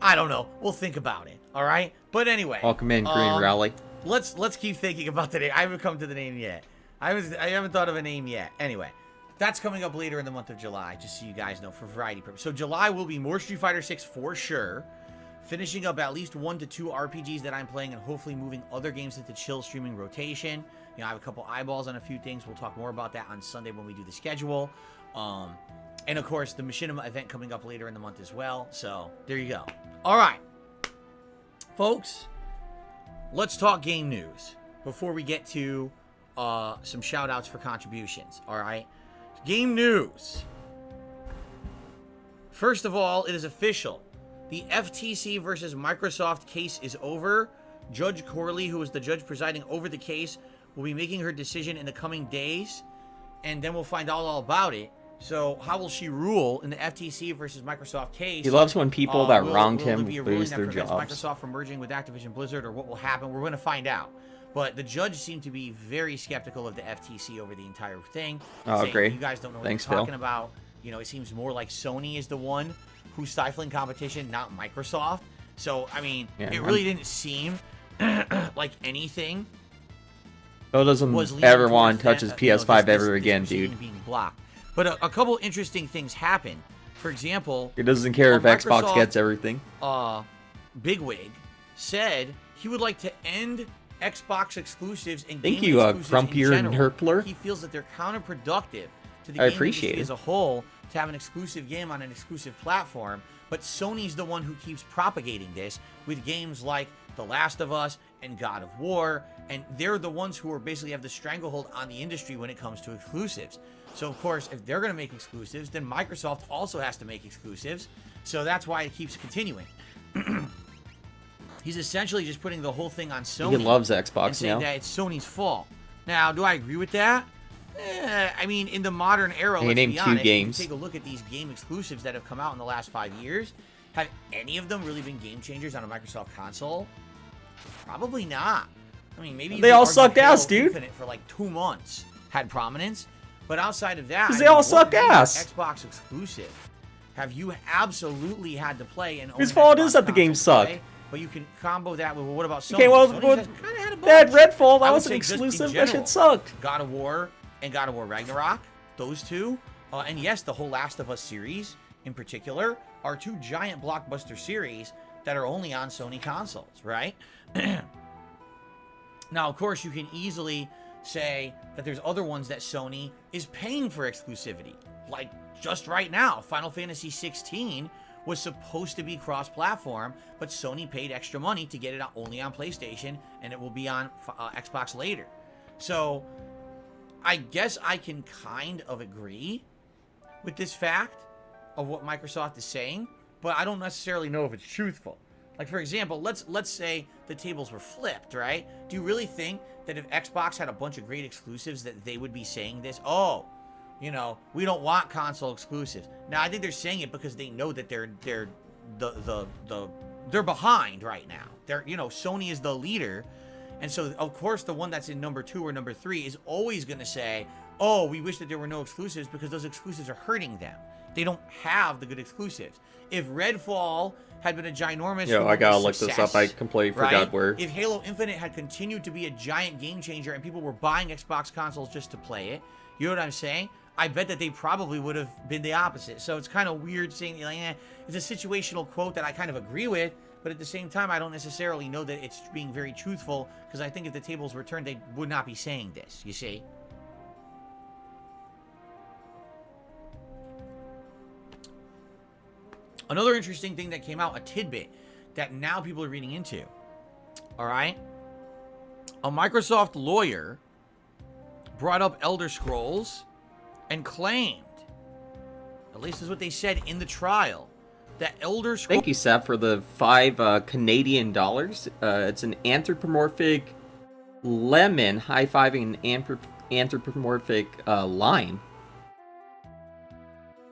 I don't know. We'll think about it. All right. But anyway, welcome in, Green Rally. Let's keep thinking about the name. I haven't come to the name yet. I haven't thought of a name yet. Anyway, that's coming up later in the month of July, just so you guys know, for variety purposes. So July will be more Street Fighter 6 for sure. Finishing up at least 1 to 2 RPGs that I'm playing, and hopefully moving other games into chill streaming rotation. You know, I have a couple eyeballs on a few things. We'll talk more about that on Sunday when we do the schedule. And of course, the Machinima event coming up later in the month as well. So there you go. All right, folks, let's talk game news before we get to some shout outs for contributions. All right, game news. First of all, it is official. The FTC versus Microsoft case is over. Judge Corley, who is the judge presiding over the case, will be making her decision in the coming days, and then we'll find out all about it. So how will she rule in the FTC versus Microsoft case? He loves when people that wronged him lose their jobs. jobs. Microsoft from merging with Activision Blizzard, or what will happen? We're going to find out. But the judge seemed to be very skeptical of the FTC over the entire thing. Oh, great. You guys don't know what Thanks, you're talking Phil. about. You know, it seems more like Sony is the one who's stifling competition, not Microsoft. So, I mean, it really didn't seem like anything. Phil doesn't ever want to touch his PS5 ever again, dude. Being blocked. But a couple interesting things happened. For example, He doesn't care if Xbox Microsoft, gets everything. Bigwig said he would like to end Xbox exclusives and Thank game you, exclusives Grumpier in and general. Herpler. He feels that they're counterproductive to the I game appreciate industry it. as a whole to have an exclusive game on an exclusive platform. But Sony's the one who keeps propagating this with games like The Last of Us and God of War, and they're the ones who are basically have the stranglehold on the industry when it comes to exclusives. So of course, if they're going to make exclusives, then Microsoft also has to make exclusives. So that's why it keeps continuing. He's essentially just putting the whole thing on Sony. He loves Xbox and saying now. that it's Sony's fault. Now, do I agree with that? I mean, in the modern era, He let's named be 2 honest, games. you take a look at these game exclusives that have come out in the last 5 years. Have any of them really been game changers on a Microsoft console? Probably not. I mean, maybe They all sucked ass, dude. Infinite for like 2 months had prominence, but outside of that, 'Cause they all suck ass. Xbox exclusive have you absolutely had to play and own Whose an fault Xbox is that the game console to suck? play? But you can combo that with, well, what about Sony? Okay, well, Sony's well has kinda had a that bunch. Redfall, I that would wasn't say just in exclusive. That general, shit sucked. God of War, and God of War Ragnarok, those two, and yes, the whole Last of Us series in particular, are two giant blockbuster series that are only on Sony consoles, right? Now, of course, you can easily say that there's other ones that Sony is paying for exclusivity. Like, just right now, Final Fantasy 16 was supposed to be cross-platform, but Sony paid extra money to get it only on PlayStation, and it will be on Xbox later. So, I guess I can kind of agree with this fact of what Microsoft is saying, but I don't necessarily know if it's truthful. Like, for example, let's say the tables were flipped, right? Do you really think that if Xbox had a bunch of great exclusives that they would be saying this? Oh, you know, we don't want console exclusives. Now, I think they're saying it because they know that they're behind right now. They're, you know, Sony is the leader, and so of course the one that's in number 2 or number 3 is always going to say, "Oh, we wish that there were no exclusives," because those exclusives are hurting them. They don't have the good exclusives. If Redfall had been a ginormous I gotta look success, this up. I completely forgot where. If Halo Infinite had continued to be a giant game changer and people were buying Xbox consoles just to play it, you know what I'm saying? I bet that they probably would have been the opposite. So it's kind of weird saying, like, it's a situational quote that I kind of agree with, but at the same time, I don't necessarily know that it's being very truthful, because I think if the tables were turned, they would not be saying this, you see? Another interesting thing that came out, a tidbit that now people are reading into, all right? A Microsoft lawyer brought up Elder Scrolls and claimed, at least this is what they said in the trial, that Elder Scrolls... Thank you, Seth, for the 5 Canadian dollars. It's an anthropomorphic lemon high-fiving an anthropomorphic lime.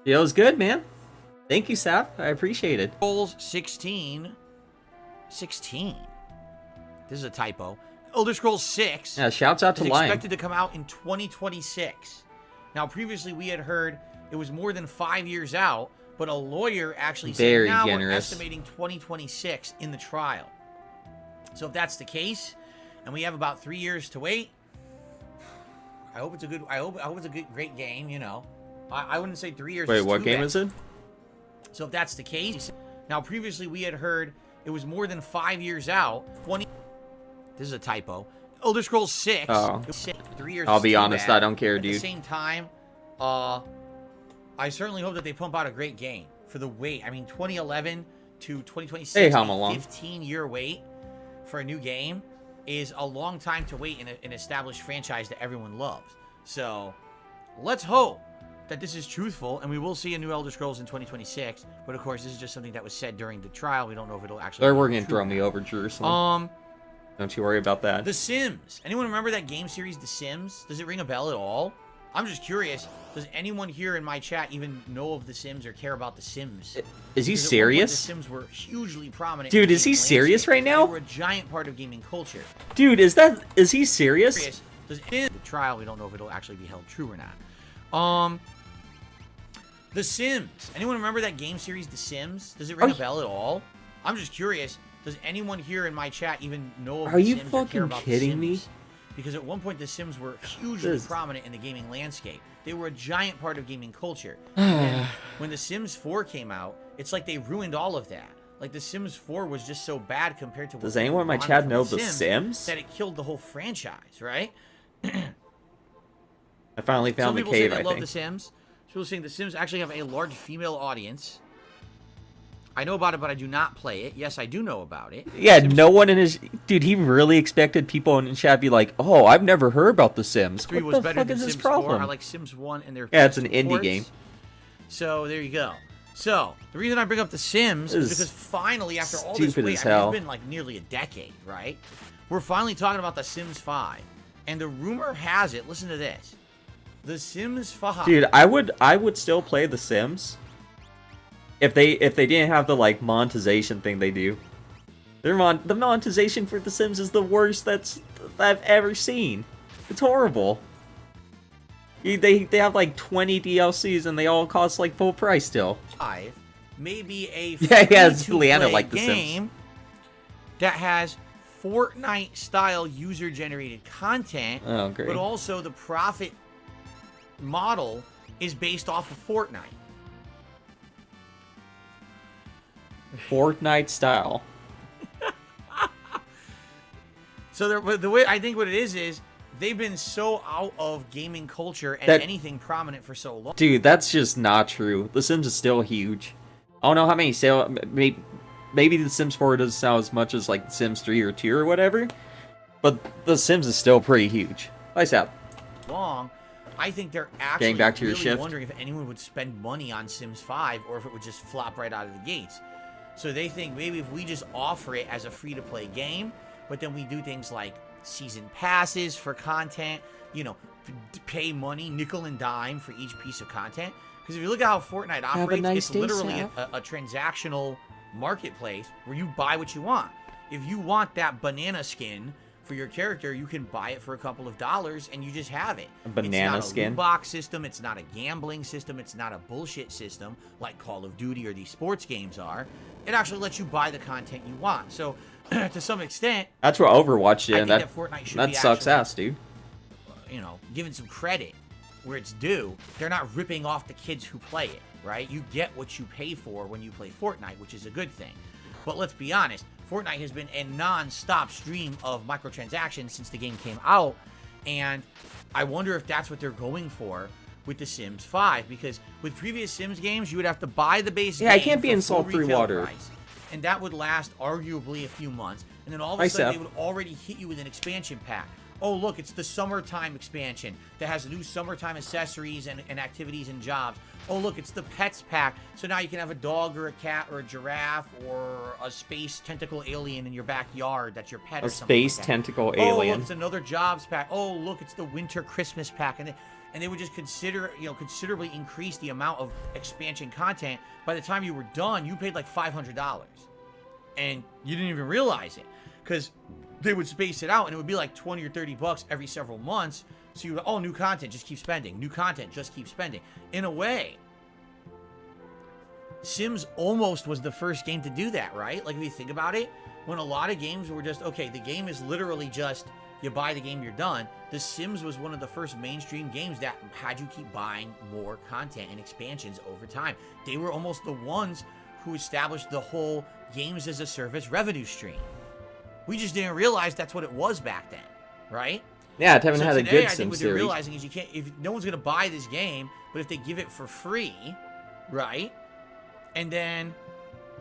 Feels good, man. Thank you, Sap. I appreciate it. Scrolls 16. This is a typo. Elder Scrolls 6. Yeah, shouts out to is Lime. expected to come out in 2026. Now, previously we had heard it was more than 5 years out, but a lawyer actually said, now we're estimating 2026 in the trial. So if that's the case, and we have about 3 years to wait, I hope it's a good. I hope it's a good, great game. You know, I wouldn't say 3 years. Wait, what game is it? So if that's the case, now previously we had heard it was more than 5 years out. This is a typo. Elder Scrolls 6. Oh. 3 years. I'll be honest, bad. I don't care, dude. At the same time, I certainly hope that they pump out a great game for the wait. I mean, 2011 to 2026, hey, a hum along. 15-year wait for a new game is a long time to wait in an established franchise that everyone loves. So let's hope that this is truthful, and we will see a new Elder Scrolls in 2026. But of course, this is just something that was said during the trial. We don't know if it'll actually. They're going to throw me over, Jerusalem. Don't you worry about that. The Sims. Anyone remember that game series, The Sims? Does it ring a bell at all? I'm just curious. Does anyone here in my chat even know of The Sims or care about The Sims? Is he serious? The Sims were hugely prominent. Dude, is he serious right now? They were a giant part of gaming culture. Dude, is he serious? Does in the trial, we don't know if it'll actually be held true or not. The Sims. Anyone remember that game series, The Sims? Does it ring a bell at all? I'm just curious. Does anyone here in my chat even know of The Sims or care about The Sims? Are you fucking kidding me? Because at one point, The Sims were hugely prominent in the gaming landscape. They were a giant part of gaming culture. And when The Sims 4 came out, it's like they ruined all of that. Like, The Sims 4 was just so bad compared to what... Does anyone in my chat know The Sims? That it killed the whole franchise, right? I finally found the cave, I think. Some people say they love The Sims. People saying The Sims actually have a large female audience. I know about it, but I do not play it. Yes, I do know about it. Yeah, no one in his... Dude, he really expected people in the chat to be like, oh, I've never heard about The Sims. What the fuck is his problem? I like Sims 1 and their... Yeah, it's an indie game. So, there you go. So, the reason I bring up The Sims is because finally, after all this wait, it's been like nearly a decade, right? We're finally talking about The Sims 5. And the rumor has it, listen to this. The Sims 5. Dude, I would still play The Sims if they didn't have the like monetization thing they do. The monetization for The Sims is the worst that I've ever seen. It's horrible. They have like 20 DLCs and they all cost like full price still. 5 maybe a Leanna like The game Sims that has Fortnite style user generated content, oh, great. but also the profit model is based off of Fortnite. Fortnite style. So the way I think what it is they've been so out of gaming culture and anything prominent for so long. Dude, that's just not true. The Sims is still huge. I don't know how many sales. Maybe The Sims 4 doesn't sell as much as like The Sims 3 or 2 or whatever, but The Sims is still pretty huge. Nice app. Long. I think they're actually Getting back to your really shift. wondering if anyone would spend money on Sims 5 or if it would just flop right out of the gates. So they think maybe if we just offer it as a free-to-play game, but then we do things like season passes for content, you know, pay money, nickel and dime for each piece of content. Because if you look at how Fortnite operates, it's literally a transactional marketplace where you buy what you want. If you want that banana skin for your character, you can buy it for a couple of dollars and you just have it. A banana it's not skin? A loot box system. It's not a gambling system. It's not a bullshit system like Call of Duty or these sports games are. It actually lets you buy the content you want. So to some extent, that's what Overwatch did. I think that Fortnite should be sucks actually, ass, dude. You know, given some credit where it's due. They're not ripping off the kids who play it, right? You get what you pay for when you play Fortnite, which is a good thing. But let's be honest, Fortnite has been a non-stop stream of microtransactions since the game came out, and I wonder if that's what they're going for with The Sims 5, because with previous Sims games, you would have to buy the base game. Yeah, I can't be in full salt-free retail water. price, and that would last arguably a few months, and then all of a sudden they would already hit you with an expansion pack. Oh, look, it's the summertime expansion that has new summertime accessories and activities and jobs. Oh, look, it's the pets pack. So now you can have a dog or a cat or a giraffe or a space tentacle alien in your backyard that's your pet or something like that. A space tentacle Oh, alien. look, it's another jobs pack. Oh, look, it's the winter Christmas pack. And they would just considerably increase the amount of expansion content. By the time you were done, you paid like $500. And you didn't even realize it. Because they would space it out, and it would be like 20 or 30 bucks every several months. So you would, oh, new content, just keep spending. New content, just keep spending. In a way, Sims almost was the first game to do that, right? Like, if you think about it, when a lot of games were just, okay, the game is literally just, you buy the game, you're done. The Sims was one of the first mainstream games that had you keep buying more content and expansions over time. They were almost the ones who established the whole games as a service revenue stream. We just didn't realize that's what it was back then, right? Yeah, it haven't had a good I think Sim what series. they're realizing is you can't, if no one's gonna buy this game, but if they give it for free, right? And then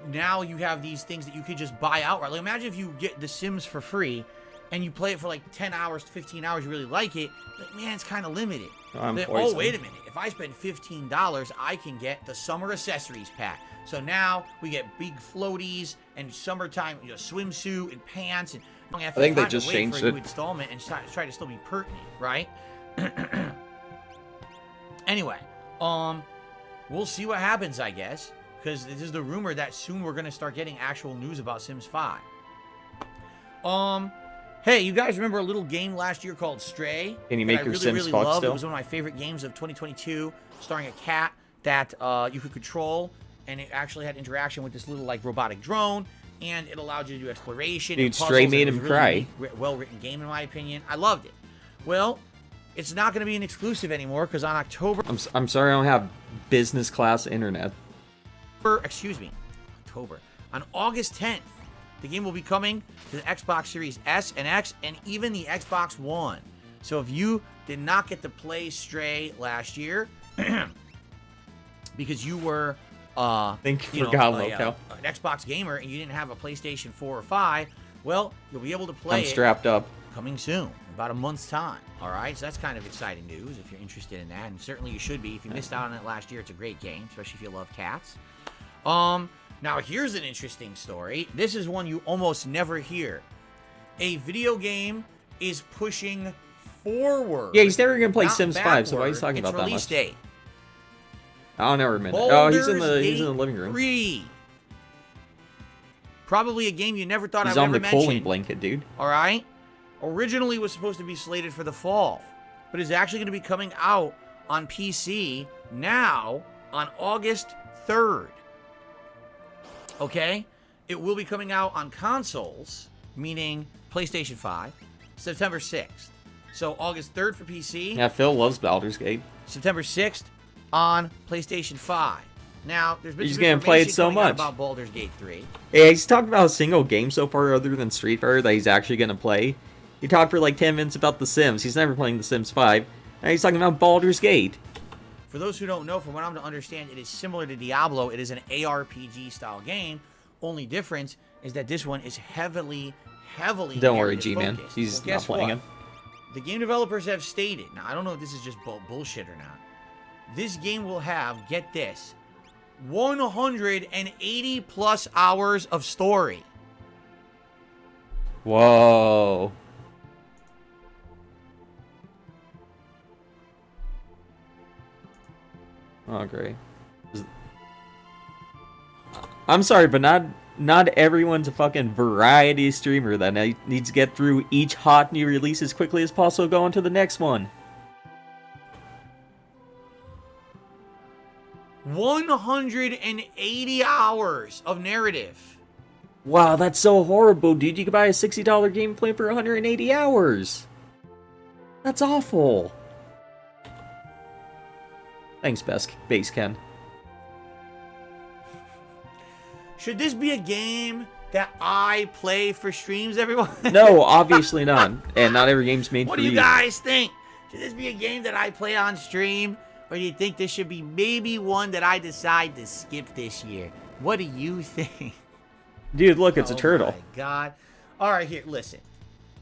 now you have these things that you could just buy outright. Like, imagine if you get The Sims for free and you play it for like 10 hours, 15 hours, you really like it, but man, it's kind of limited. Oh, wait a minute. If I spend $15, I can get the summer accessories pack. So now we get big floaties and summertime, swimsuit and pants. And I think they just changed for a it. new installment and try to still be pertinent, right? Anyway, we'll see what happens, I guess, because this is the rumor that soon we're gonna start getting actual news about Sims 5. Hey, you guys remember a little game last year called Stray? Can you make your Sims really fuck loved? still? It was one of my favorite games of 2022, starring a cat that you could control, and it actually had interaction with this little like robotic drone, and it allowed you to do exploration. Dude, and puzzles, Stray and made it was him a cry. really well-written game, in my opinion. I loved it. Well, it's not going to be an exclusive anymore because on October... I'm sorry I don't have business class internet. October. On August 10th, the game will be coming to the Xbox Series S and X and even the Xbox One. So if you did not get to play Stray last year because you were an Xbox gamer and you didn't have a PlayStation 4 or 5, well, you'll be able to play I'm strapped up. coming soon, about a month's time. All right, so that's kind of exciting news if you're interested in that, and certainly you should be. If you missed out on it last year, it's a great game, especially if you love cats. Now here's an interesting story. This is one you almost never hear. A video game is pushing forward. Yeah, he's never gonna play not Sims 5, so why are you backward, talking about that release much? date. I'll never admit it. Oh, Baldur's he's in the Gate living room. 3. Probably a game you never thought He's I'd on ever the cooling mention. blanket, dude. All right? Originally was supposed to be slated for the fall, but is actually going to be coming out on PC now on August 3rd. Okay? It will be coming out on consoles, meaning PlayStation 5, September 6th. So August 3rd for PC. Yeah, Phil loves Baldur's Gate. September 6th on PlayStation 5. Now, there's been He's some gonna play it information so coming out much. about Baldur's Gate 3. Yeah, he's talked about a single game so far other than Street Fighter that he's actually gonna play. He talked for like 10 minutes about The Sims. He's never playing The Sims 5. Now he's talking about Baldur's Gate. For those who don't know, from what I'm to understand, it is similar to Diablo. It is an ARPG style game. Only difference is that this one is heavily Don't worry, G-Man. focused. He's Well, not playing it. The game developers have stated, now I don't know if this is just bullshit or not, this game will have, get this, 180 plus hours of story. Whoa. Oh, great. I'm sorry, but not everyone's a fucking variety streamer that needs to get through each hot new release as quickly as possible, go on to the next one. 180 hours of narrative. Wow, that's so horrible, dude. You could buy a $60 gameplay for 180 hours. That's awful. Thanks, Base Ken. Should this be a game that I play for streams, everyone? No, obviously not. And not every game's made What for do you. you guys think? Should this be a game that I play on stream? Or do you think this should be maybe one that I decide to skip this year? What do you think? Dude, look, it's a Oh turtle. my God. All right, here, listen.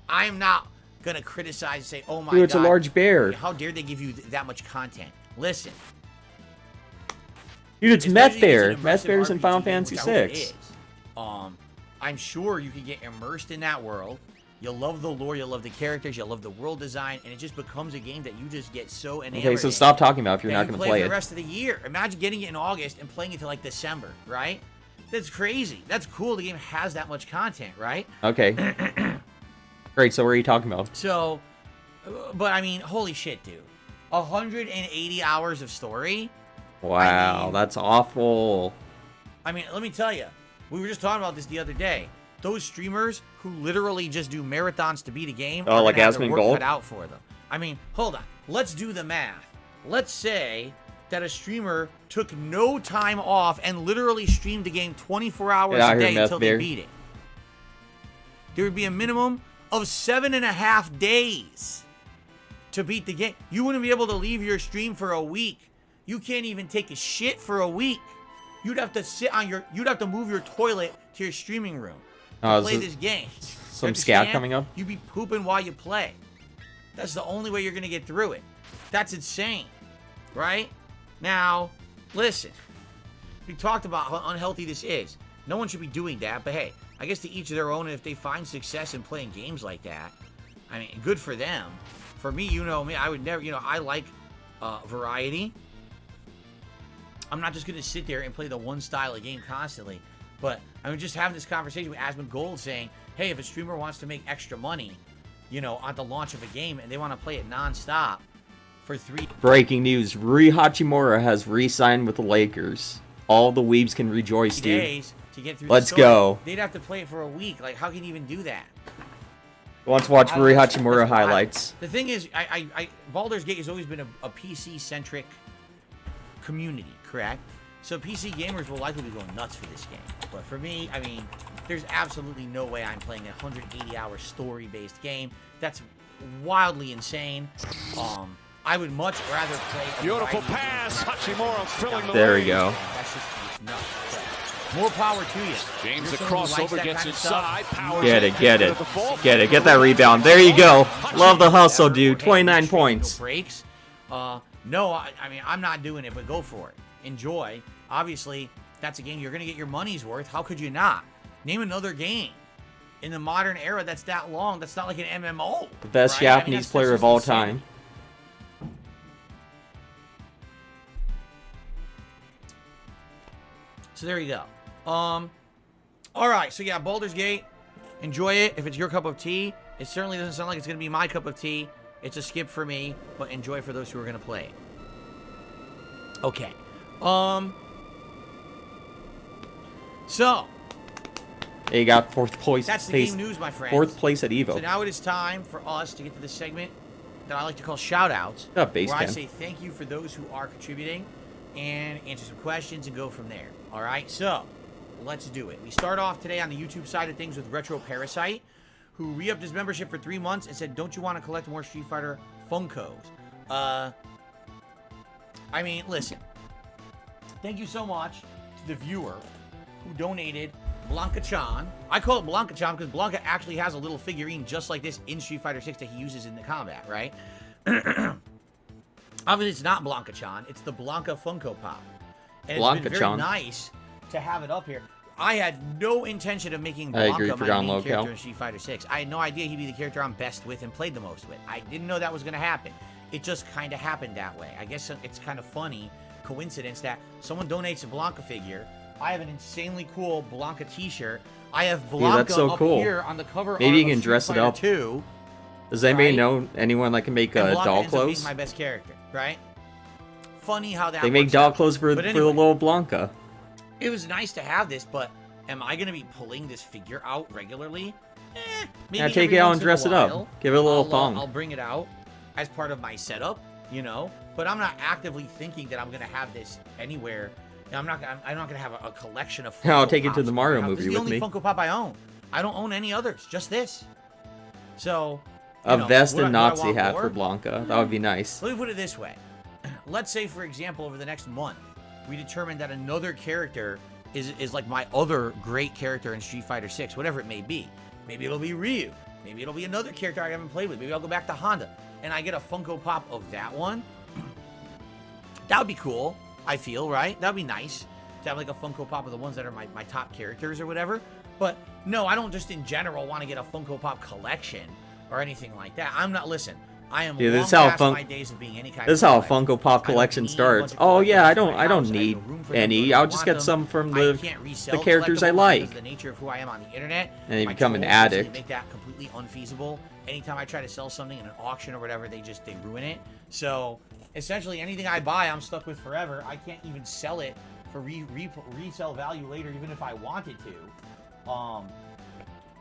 I'm not going to criticize and say, oh my God. Dude, it's a large bear. How dare they give you that much content? Listen. Dude, it's Especially Meth if Bear. it's an Meth immersive Bear's in RPG Final game, Fantasy which I hope it VI. is. I'm sure you can get immersed in that world. You'll love the lore, you'll love the characters, you'll love the world design, and it just becomes a game that you just get so enamored Okay, so in stop talking about if you're that not you going to play play for it. the rest of the year. Imagine getting it in August and playing it till like December, right? That's crazy. That's cool. The game has that much content, right? Okay. Great, so what are you talking about? So, but I mean, holy shit, dude. 180 hours of story? Wow, I mean- that's awful. I mean, let me tell you. We were just talking about this the other day. Those streamers who literally just do marathons to beat a game Oh, are like gonna have their Asmongold? work cut out for them. I mean, hold on. Let's do the math. Let's say that a streamer took no time off and literally streamed the game 24 hours Yeah, I a heard day Meth until Bear. they beat it. There would be a minimum of 7.5 days to beat the game. You wouldn't be able to leave your stream for a week. You can't even take a shit for a week. You'd have to you'd have to move your toilet to your streaming room to Oh, play is this game. some You scat understand? coming up? You'd be pooping while you play. That's the only way you're gonna get through it. That's insane, right? Now, listen. We talked about how unhealthy this is. No one should be doing that, but hey, I guess to each their own. And if they find success in playing games like that, I mean, good for them. For me, you know me, I would never, I like variety. I'm not just going to sit there and play the one style of game constantly. But I mean, just having this conversation with Asmongold saying, hey, if a streamer wants to make extra money, at the launch of a game and they want to play it nonstop for 3 Breaking news. Rui Hachimura has re-signed with the Lakers. All the weebs can rejoice, dude. days to get through Let's the story, go. They'd have to play it for a week. Like, how can you even do that? Want to watch Rui That's Hachimura wild. highlights. The thing is, Baldur's Gate has always been a PC-centric community, correct? So PC gamers will likely be going nuts for this game. But for me, I mean, there's absolutely no way I'm playing a 180-hour story-based game. That's wildly insane. I would much rather play a Beautiful variety of pass. games. Hachimura filling the There we lane. go. That's just it's nuts. But more power to you. James the You're someone who likes crossover that gets kind of stuff. inside. Powers Get in it, get into it. the vault. Get it, get that rebound. There you go. Love the hustle, dude. 29 No points. breaks. No, I mean, I'm not doing it, but go for it. Enjoy. Obviously, that's a game you're going to get your money's worth. How could you not? Name another game in the modern era that's that long. That's not like an MMO. The best right? I mean, Japanese that's player just of all insane. time. So there you go. All right. So yeah, Baldur's Gate. Enjoy it if it's your cup of tea. It certainly doesn't sound like it's going to be my cup of tea. It's a skip for me, but enjoy for those who are going to play it. Okay. So He got fourth place. that's the game news, my friends. Fourth place at Evo. So now it is time for us to get to the segment that I like to call shout-outs, Up, base where I fan. say thank you for those who are contributing and answer some questions and go from there. All right, so let's do it. We start off today on the YouTube side of things with Retro Parasite, who re-upped his membership for 3 months and said, don't you want to collect more Street Fighter Funkos? I mean, listen. Thank you so much to the viewer who donated Blanca-chan. I call it Blanca-chan because Blanca actually has a little figurine just like this in Street Fighter 6 that he uses in the combat, right? Obviously, it's not Blanca-chan. It's the Blanca Funko Pop. And it's been very nice to have it up here. I had no intention of making Blanca my main character in Street Fighter 6. I had no idea he'd be the character I'm best with and played the most with. I didn't know that was going to happen. It just kind of happened that way. I guess it's kind of funny coincidence that someone donates a Blanca figure. I have an insanely cool Blanca t-shirt. I have Blanca up here on the cover. Maybe you can dress it up too. Does anybody know anyone that can make doll clothes? My best character, right? Funny how that they make doll clothes for the little Blanca. It was nice to have this, but am I gonna be pulling this figure out regularly? Maybe yeah, take it out and dress it up. Give it a little thong. I'll bring it out as part of my setup, you know. But I'm not actively thinking that I'm gonna have this anywhere. I'm not gonna have a collection of. I'll take it to the Mario movie with me. This is the only Funko Pop I own. I don't own any others. Just this. So. A vest and Nazi hat for Blanca. That would be nice. Let me put it this way. Let's say, for example, over the next month, we determine that another character is like my other great character in Street Fighter 6, whatever it may be. Maybe it'll be Ryu. Maybe it'll be another character I haven't played with. Maybe I'll go back to Honda. And I get a Funko Pop of that one. That would be cool, I feel, right? That would be nice to have like a Funko Pop of the ones that are my top characters or whatever. But no, I don't just in general want to get a Funko Pop collection or anything like that. I'm not, listen, I am long past my days of being any kind of. This is how a Funko Pop collection starts. Oh yeah, I don't need any. I'll just get some from the characters I like. The nature of who I am on the internet. And they become an addict. Make that completely unfeasible. Anytime I try to sell something in an auction or whatever, they ruin it. So essentially, anything I buy, I'm stuck with forever. I can't even sell it for resale value later, even if I wanted to.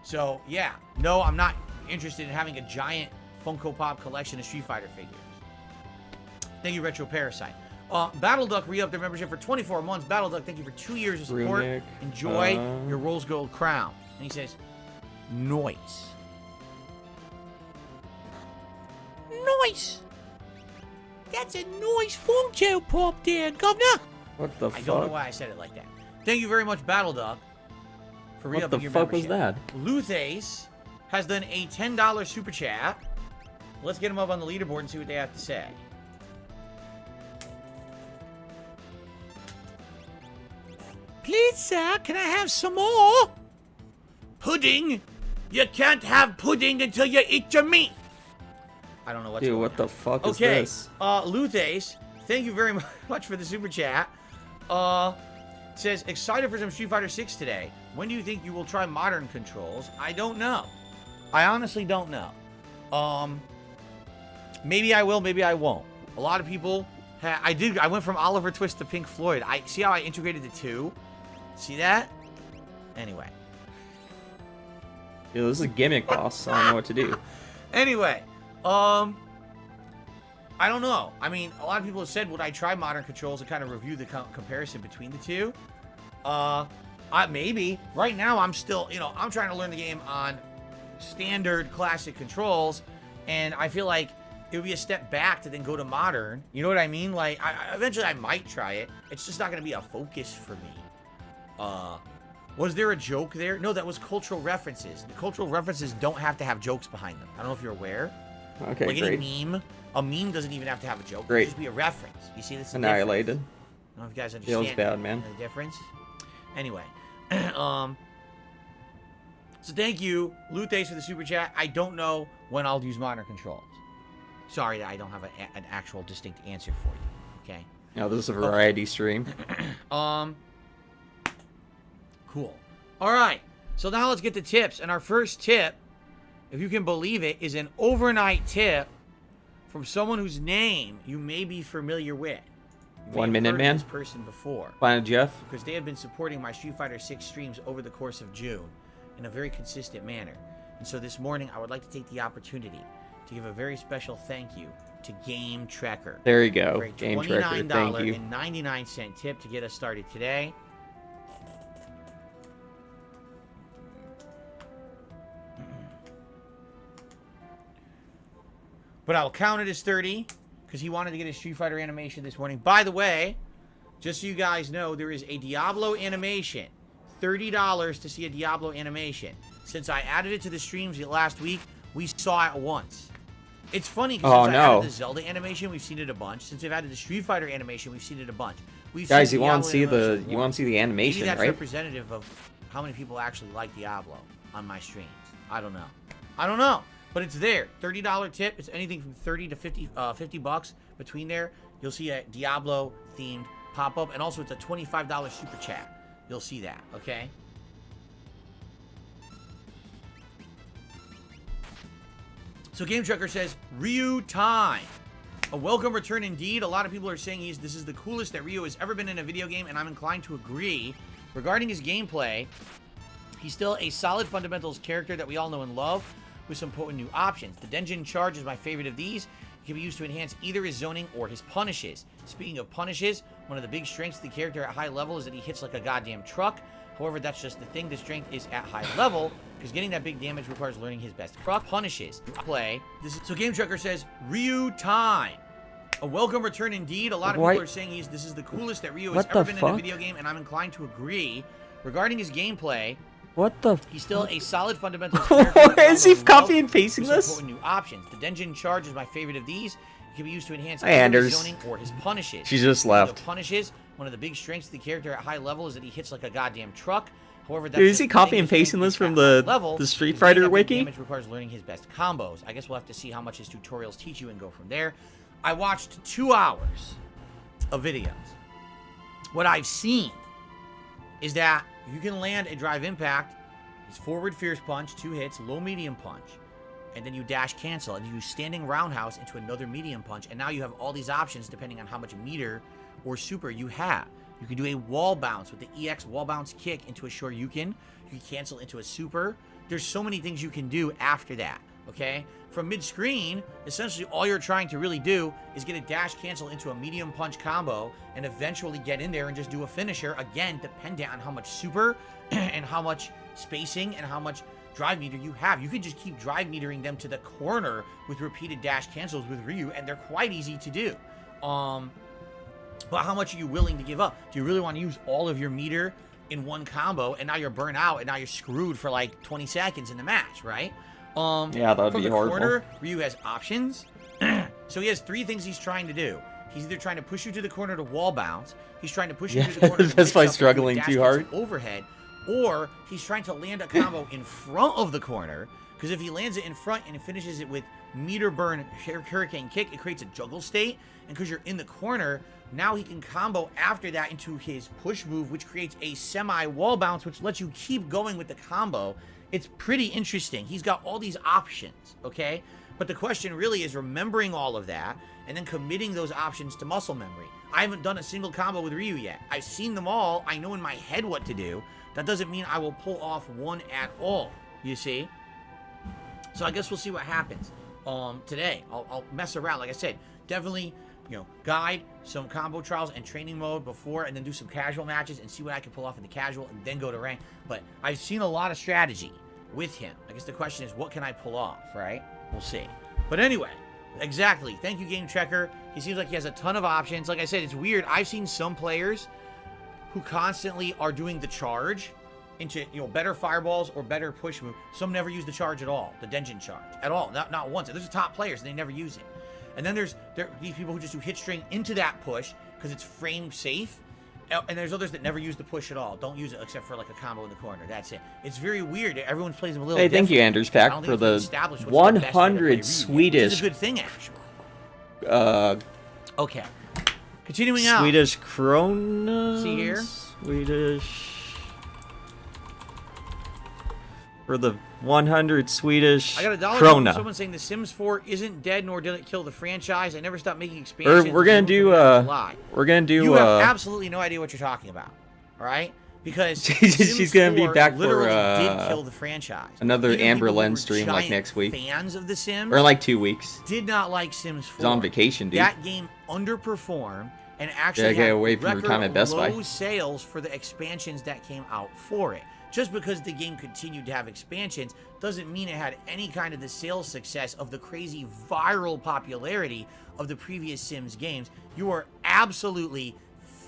So yeah, no, I'm not interested in having a giant Funko Pop collection of Street Fighter figures. Thank you, Retro Parasite. Battle Duck re-upped their membership for 24 months. Battle Duck, thank you for 2 years of support. Runic, enjoy your Rose Gold crown. And he says, noise. Noise. That's a noise Funko Pop there, Governor. What the fuck? I don't know why I said it like that. Thank you very much, Battle Duck, for re-upping your membership. What the fuck was that? Luthace has done a $10 super chat. Let's get them up on the leaderboard and see what they have to say. Please, sir, can I have some more? Pudding? You can't have pudding until you eat your meat. I don't know what's going on. Dude, what the fuck is this? Luthace, thank you very much for the super chat. Says, excited for some Street Fighter 6 today. When do you think you will try modern controls? I don't know. I honestly don't know. Maybe I will, maybe I won't. A lot of people I went from Oliver Twist to Pink Floyd. See how I integrated the two? See that? Anyway. Dude, this is a gimmick, boss. I don't know what to do. Anyway, I don't know. I mean, a lot of people have said, would I try modern controls and kind of review the comparison between the two? Maybe. Right now, I'm still, I'm trying to learn the game on standard classic controls, and I feel like it would be a step back to then go to modern. You know what I mean? Like, eventually I might try it. It's just not going to be a focus for me. Was there a joke there? No, that was cultural references. The cultural references don't have to have jokes behind them. I don't know if you're aware. Okay, like great. Any meme, a meme doesn't even have to have a joke. Great. It just be a reference. You see this? Annihilated. I don't know if you guys understand. Feels bad, man. The difference. Anyway, so thank you, Luthace, for the super chat. I don't know when I'll use modern controls. Sorry that I don't have an actual distinct answer for you. Okay. No, this is a variety stream. Cool. All right. So now let's get to tips. And our first tip, if you can believe it, is an overnight tip from someone whose name you may be familiar with. 1 Minute Man. This person before. Planet Jeff. Because they have been supporting my Street Fighter 6 streams over the course of June in a very consistent manner. And so this morning, I would like to take the opportunity to give a very special thank you to Game Trekker. There you go. For a Game Trekker. Thank you. $29.99 tip to get us started today. But I'll count it as 30 because he wanted to get a Street Fighter animation this morning. By the way, just so you guys know, there is a Diablo animation. $30 to see a Diablo animation. Since I added it to the streams last week, we saw it once. It's funny because since I added the Zelda animation, we've seen it a bunch. Since I've added the Street Fighter animation, we've seen it a bunch. Guys, you want to see the animation, Maybe that's right? representative of how many people actually like Diablo on my streams. I don't know. But it's there. $30 tip. It's anything from 30 to 50 bucks between there. You'll see a Diablo themed pop up, and also it's a $25 super chat. You'll see that. Okay. So Game Trekker says Ryu time. A welcome return indeed. A lot of people are saying this is the coolest that Ryu has ever been in a video game, and I'm inclined to agree. Regarding his gameplay, he's still a solid fundamentals character that we all know and love, with some potent new options. The Denjin Charge is my favorite of these. It can be used to enhance either his zoning or his punishes. Speaking of punishes, one of the big strengths of the character at high level is that he hits like a goddamn truck. However, that's just the thing. The strength is at high level, because getting that big damage requires learning his best punishes. So Game Trekker says, Ryu time. A welcome return indeed. A lot of people are saying this is the coolest that Ryu has ever been in a video game, and I'm inclined to agree. Regarding his gameplay, he's still a solid fundamental character. Is he copy and pasting this? New options. The Denjin Charge is my favorite of these. It can be used to enhance his zoning or his punishes. She just left. Punishes. One of the big strengths of the character at high level is that he hits like a goddamn truck. However, that's is he copy and pasting this from the Street Fighter wiki? Damage requires learning his best combos. I guess we'll have to see how much his tutorials teach you and go from there. I watched 2 hours of videos. What I've seen is that you can land a drive impact. It's forward fierce punch, 2 hits, low medium punch, and then you dash cancel, and you use standing roundhouse into another medium punch, and now you have all these options depending on how much meter or super you have. You can do a wall bounce with the EX wall bounce kick into a Shoryuken. You can cancel into a super. There's so many things you can do after that, okay? From mid-screen, essentially all you're trying to really do is get a dash cancel into a medium punch combo and eventually get in there and just do a finisher, again, dependent on how much super and how much spacing and how much drive meter you have. You could just keep drive metering them to the corner with repeated dash cancels with Ryu, and they're quite easy to do. But how much are you willing to give up? Do you really want to use all of your meter in one combo, and now you're burnt out, and now you're screwed for like 20 seconds in the match, right? Yeah, that would be horrible. From the corner, Ryu has options. So he has 3 things he's trying to do. He's either trying to push you to the corner to wall bounce, he's trying to push you to the corner to that's why struggling too hard. Overhead, or he's trying to land a combo in front of the corner, because if he lands it in front and finishes it with meter burn hurricane kick, it creates a juggle state, and because you're in the corner, now he can combo after that into his push move, which creates a semi wall bounce, which lets you keep going with the combo. It's pretty interesting. He's got all these options, okay? But the question really is remembering all of that and then committing those options to muscle memory. I haven't done a single combo with Ryu yet. I've seen them all. I know in my head what to do. That doesn't mean I will pull off one at all, you see? So I guess we'll see what happens today. I'll mess around. Like I said, definitely, guide some combo trials and training mode before, and then do some casual matches and see what I can pull off in the casual and then go to rank. But I've seen a lot of strategy with him. I guess the question is, what can I pull off, right? We'll see. But anyway, exactly. Thank you, Game Trekker. He seems like he has a ton of options. Like I said, it's weird. I've seen some players who constantly are doing the charge into, better fireballs or better push move. Some never use the charge at all, the Denjin Charge, at all. Not once. There's top players, and they never use it. And then there these people who just do hit string into that push because it's frame safe. And there's others that never use the push at all. Don't use it except for like a combo in the corner. That's it. It's very weird. Everyone plays them a little different. Thank you, Anders Pack, for the 100 Swedish. Which is a good thing, actually. Okay. Continuing on. Swedish krona. See here? Swedish. For the 100 Swedish I got $1 krona. from someone saying The Sims 4 isn't dead, nor did it kill the franchise. I never stopped making expansions. We're gonna do You have absolutely no idea what you're talking about, all right? Because She's gonna be 4 back for, literally did kill the franchise. another Even Amber people who Len were stream, like, giant next week. Fans of The Sims Or in like 2 weeks. did not like Sims 4. He's on vacation, dude. That game underperformed and actually get had away from your time at Best Buy. low sales for the expansions that came out for it. Just because the game continued to have expansions doesn't mean it had any kind of the sales success of the crazy viral popularity of the previous Sims games. You are absolutely,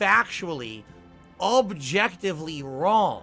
factually, objectively wrong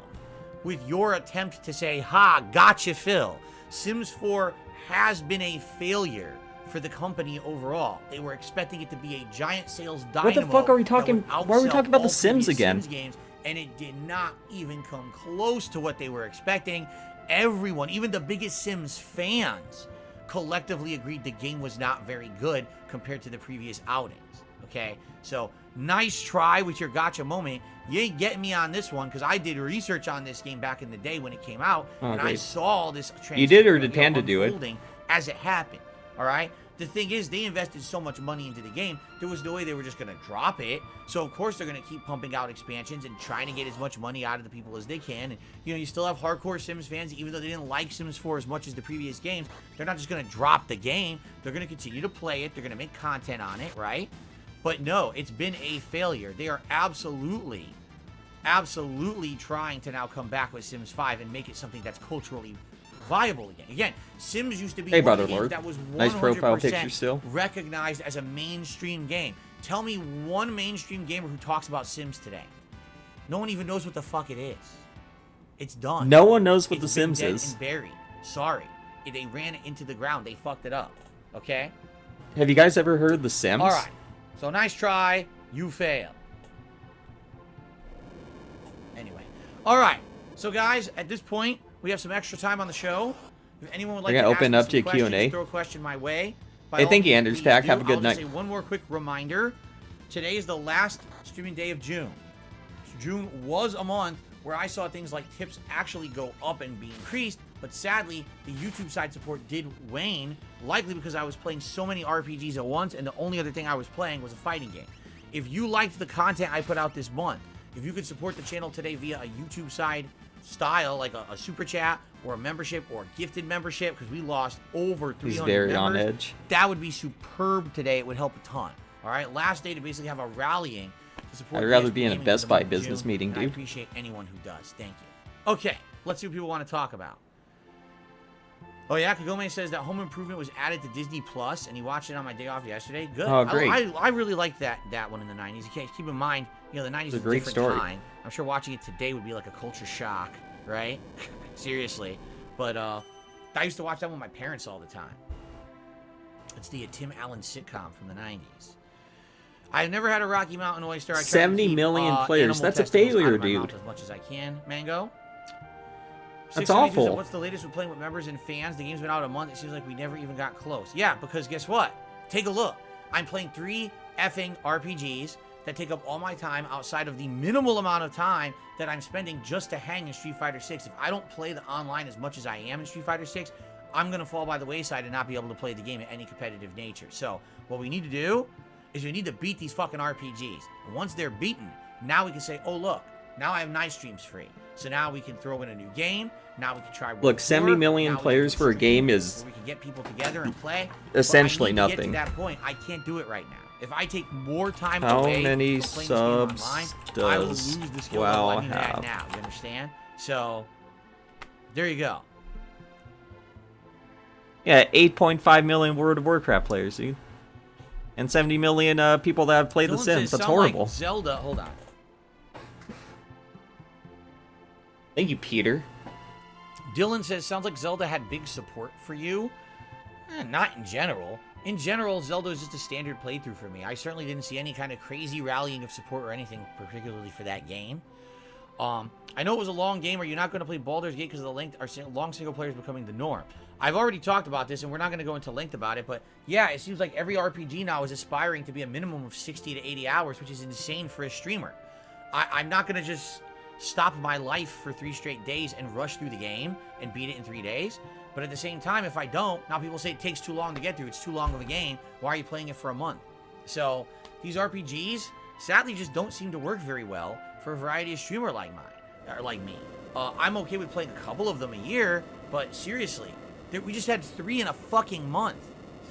with your attempt to say, ha, gotcha, Phil. Sims 4 has been a failure for the company overall. They were expecting it to be a giant sales dynamo. What the fuck are we talking? Why are we talking about The Sims again? Sims games, and it did not even come close to what they were expecting. Everyone, even the biggest Sims fans, collectively agreed the game was not very good compared to the previous outings. Okay, so nice try with your gotcha moment. You ain't getting me on this one because I did research on this game back in the day when it came out, and I saw this. You did, or did Panda do it? As it happened. All right. The thing is, they invested so much money into the game, there was no way they were just going to drop it. So, of course, they're going to keep pumping out expansions and trying to get as much money out of the people as they can. And, you know, you still have hardcore Sims fans, even though they didn't like Sims 4 as much as the previous games. They're not just going to drop the game. They're going to continue to play it. They're going to make content on it, right? But no, it's been a failure. They are absolutely trying to now come back with Sims 5 and make it something that's culturally viable again. Again, Sims used to be one of the games that was 100% nice profile picture still. recognized as a mainstream game. Tell me one mainstream gamer who talks about Sims today. No one even knows what the fuck it is. It's done. No one knows what It's The been Sims dead is. and buried. Sorry. They ran it into the ground. They fucked it up. Okay? Have you guys ever heard of The Sims? All right. So nice try. You fail. Anyway. All right. So guys, at this point, we have some extra time on the show. If anyone would like We're to gonna ask open me up some to questions, Q&A. throw a question my way. By Hey, all thank you, means, Anders please Pack. do. Have a good I'll night. just say one more quick reminder. Today is the last streaming day of June. June was a month where I saw things like tips actually go up and be increased, but sadly, the YouTube side support did wane, likely because I was playing so many RPGs at once, and the only other thing I was playing was a fighting game. If you liked the content I put out this month, if you could support the channel today via a YouTube side style, like a super chat or a membership or a gifted membership, because we lost over 300 He's very members, on edge. that would be superb today. It would help a ton. All right, last day to basically have a rallying to support. I'd rather ESPN be in a Gaming Best for the Buy month of business June, meeting, and I dude. appreciate anyone who does. Thank you. Okay, let's see what people want to talk about. Oh yeah, Kagome says that Home Improvement was added to Disney Plus, and he watched it on my day off yesterday. Good. Oh, great. I really liked that one in the 90s. You can't keep in mind, you know, the 90s was a great different story. time. I'm sure watching it today would be like a culture shock, right? Seriously. But I used to watch that with my parents all the time. It's the Tim Allen sitcom from the 90s. I've never had a Rocky Mountain oyster. I try to 70 keep, million players. animal That's a testicles out failure, of my mouth dude. as much as I can. Mango. That's 672 said, awful. what's the latest with playing with members and fans? The game's been out a month. It seems like we never even got close. Yeah, because guess what? Take a look. I'm playing 3 effing RPGs that take up all my time outside of the minimal amount of time that I'm spending just to hang in Street Fighter 6. If I don't play the online as much as I am in Street Fighter 6, I'm going to fall by the wayside and not be able to play the game at any competitive nature. So what we need to do is we need to beat these fucking RPGs. And once they're beaten, now we can say, oh, look, now I have night streams free. So now we can throw in a new game. Now we can try. Look, 70 million players for a game is we can get people together and play. essentially But I need to nothing. get to that point, I can't do it right now. If I take more time How away many from playing this game subs online, I will does lose the skill level I WoW need to add have? now. You understand? So there you go. Yeah, 8.5 million World of Warcraft players, dude. And 70 million people that have played The Dylan Sims. says, That's sound like horrible. Zelda. Hold on. Thank you, Peter. Dylan says, sounds like Zelda had big support for you. Not in general. In general, Zelda is just a standard playthrough for me. I certainly didn't see any kind of crazy rallying of support or anything particularly for that game. I know it was a long game. Are you not going to play Baldur's Gate because of the length? Are long single players becoming the norm? I've already talked about this, and we're not going to go into length about it, but yeah, it seems like every RPG now is aspiring to be a minimum of 60 to 80 hours, which is insane for a streamer. I'm not going to just stop my life for 3 straight days and rush through the game and beat it in 3 days. But at the same time, if I don't, now people say it takes too long to get through. It's too long of a game. Why are you playing it for a month? So these RPGs, sadly, just don't seem to work very well for a variety of streamer like mine. are like me. I'm okay with playing a couple of them a year, but seriously, we just had 3 in a fucking month.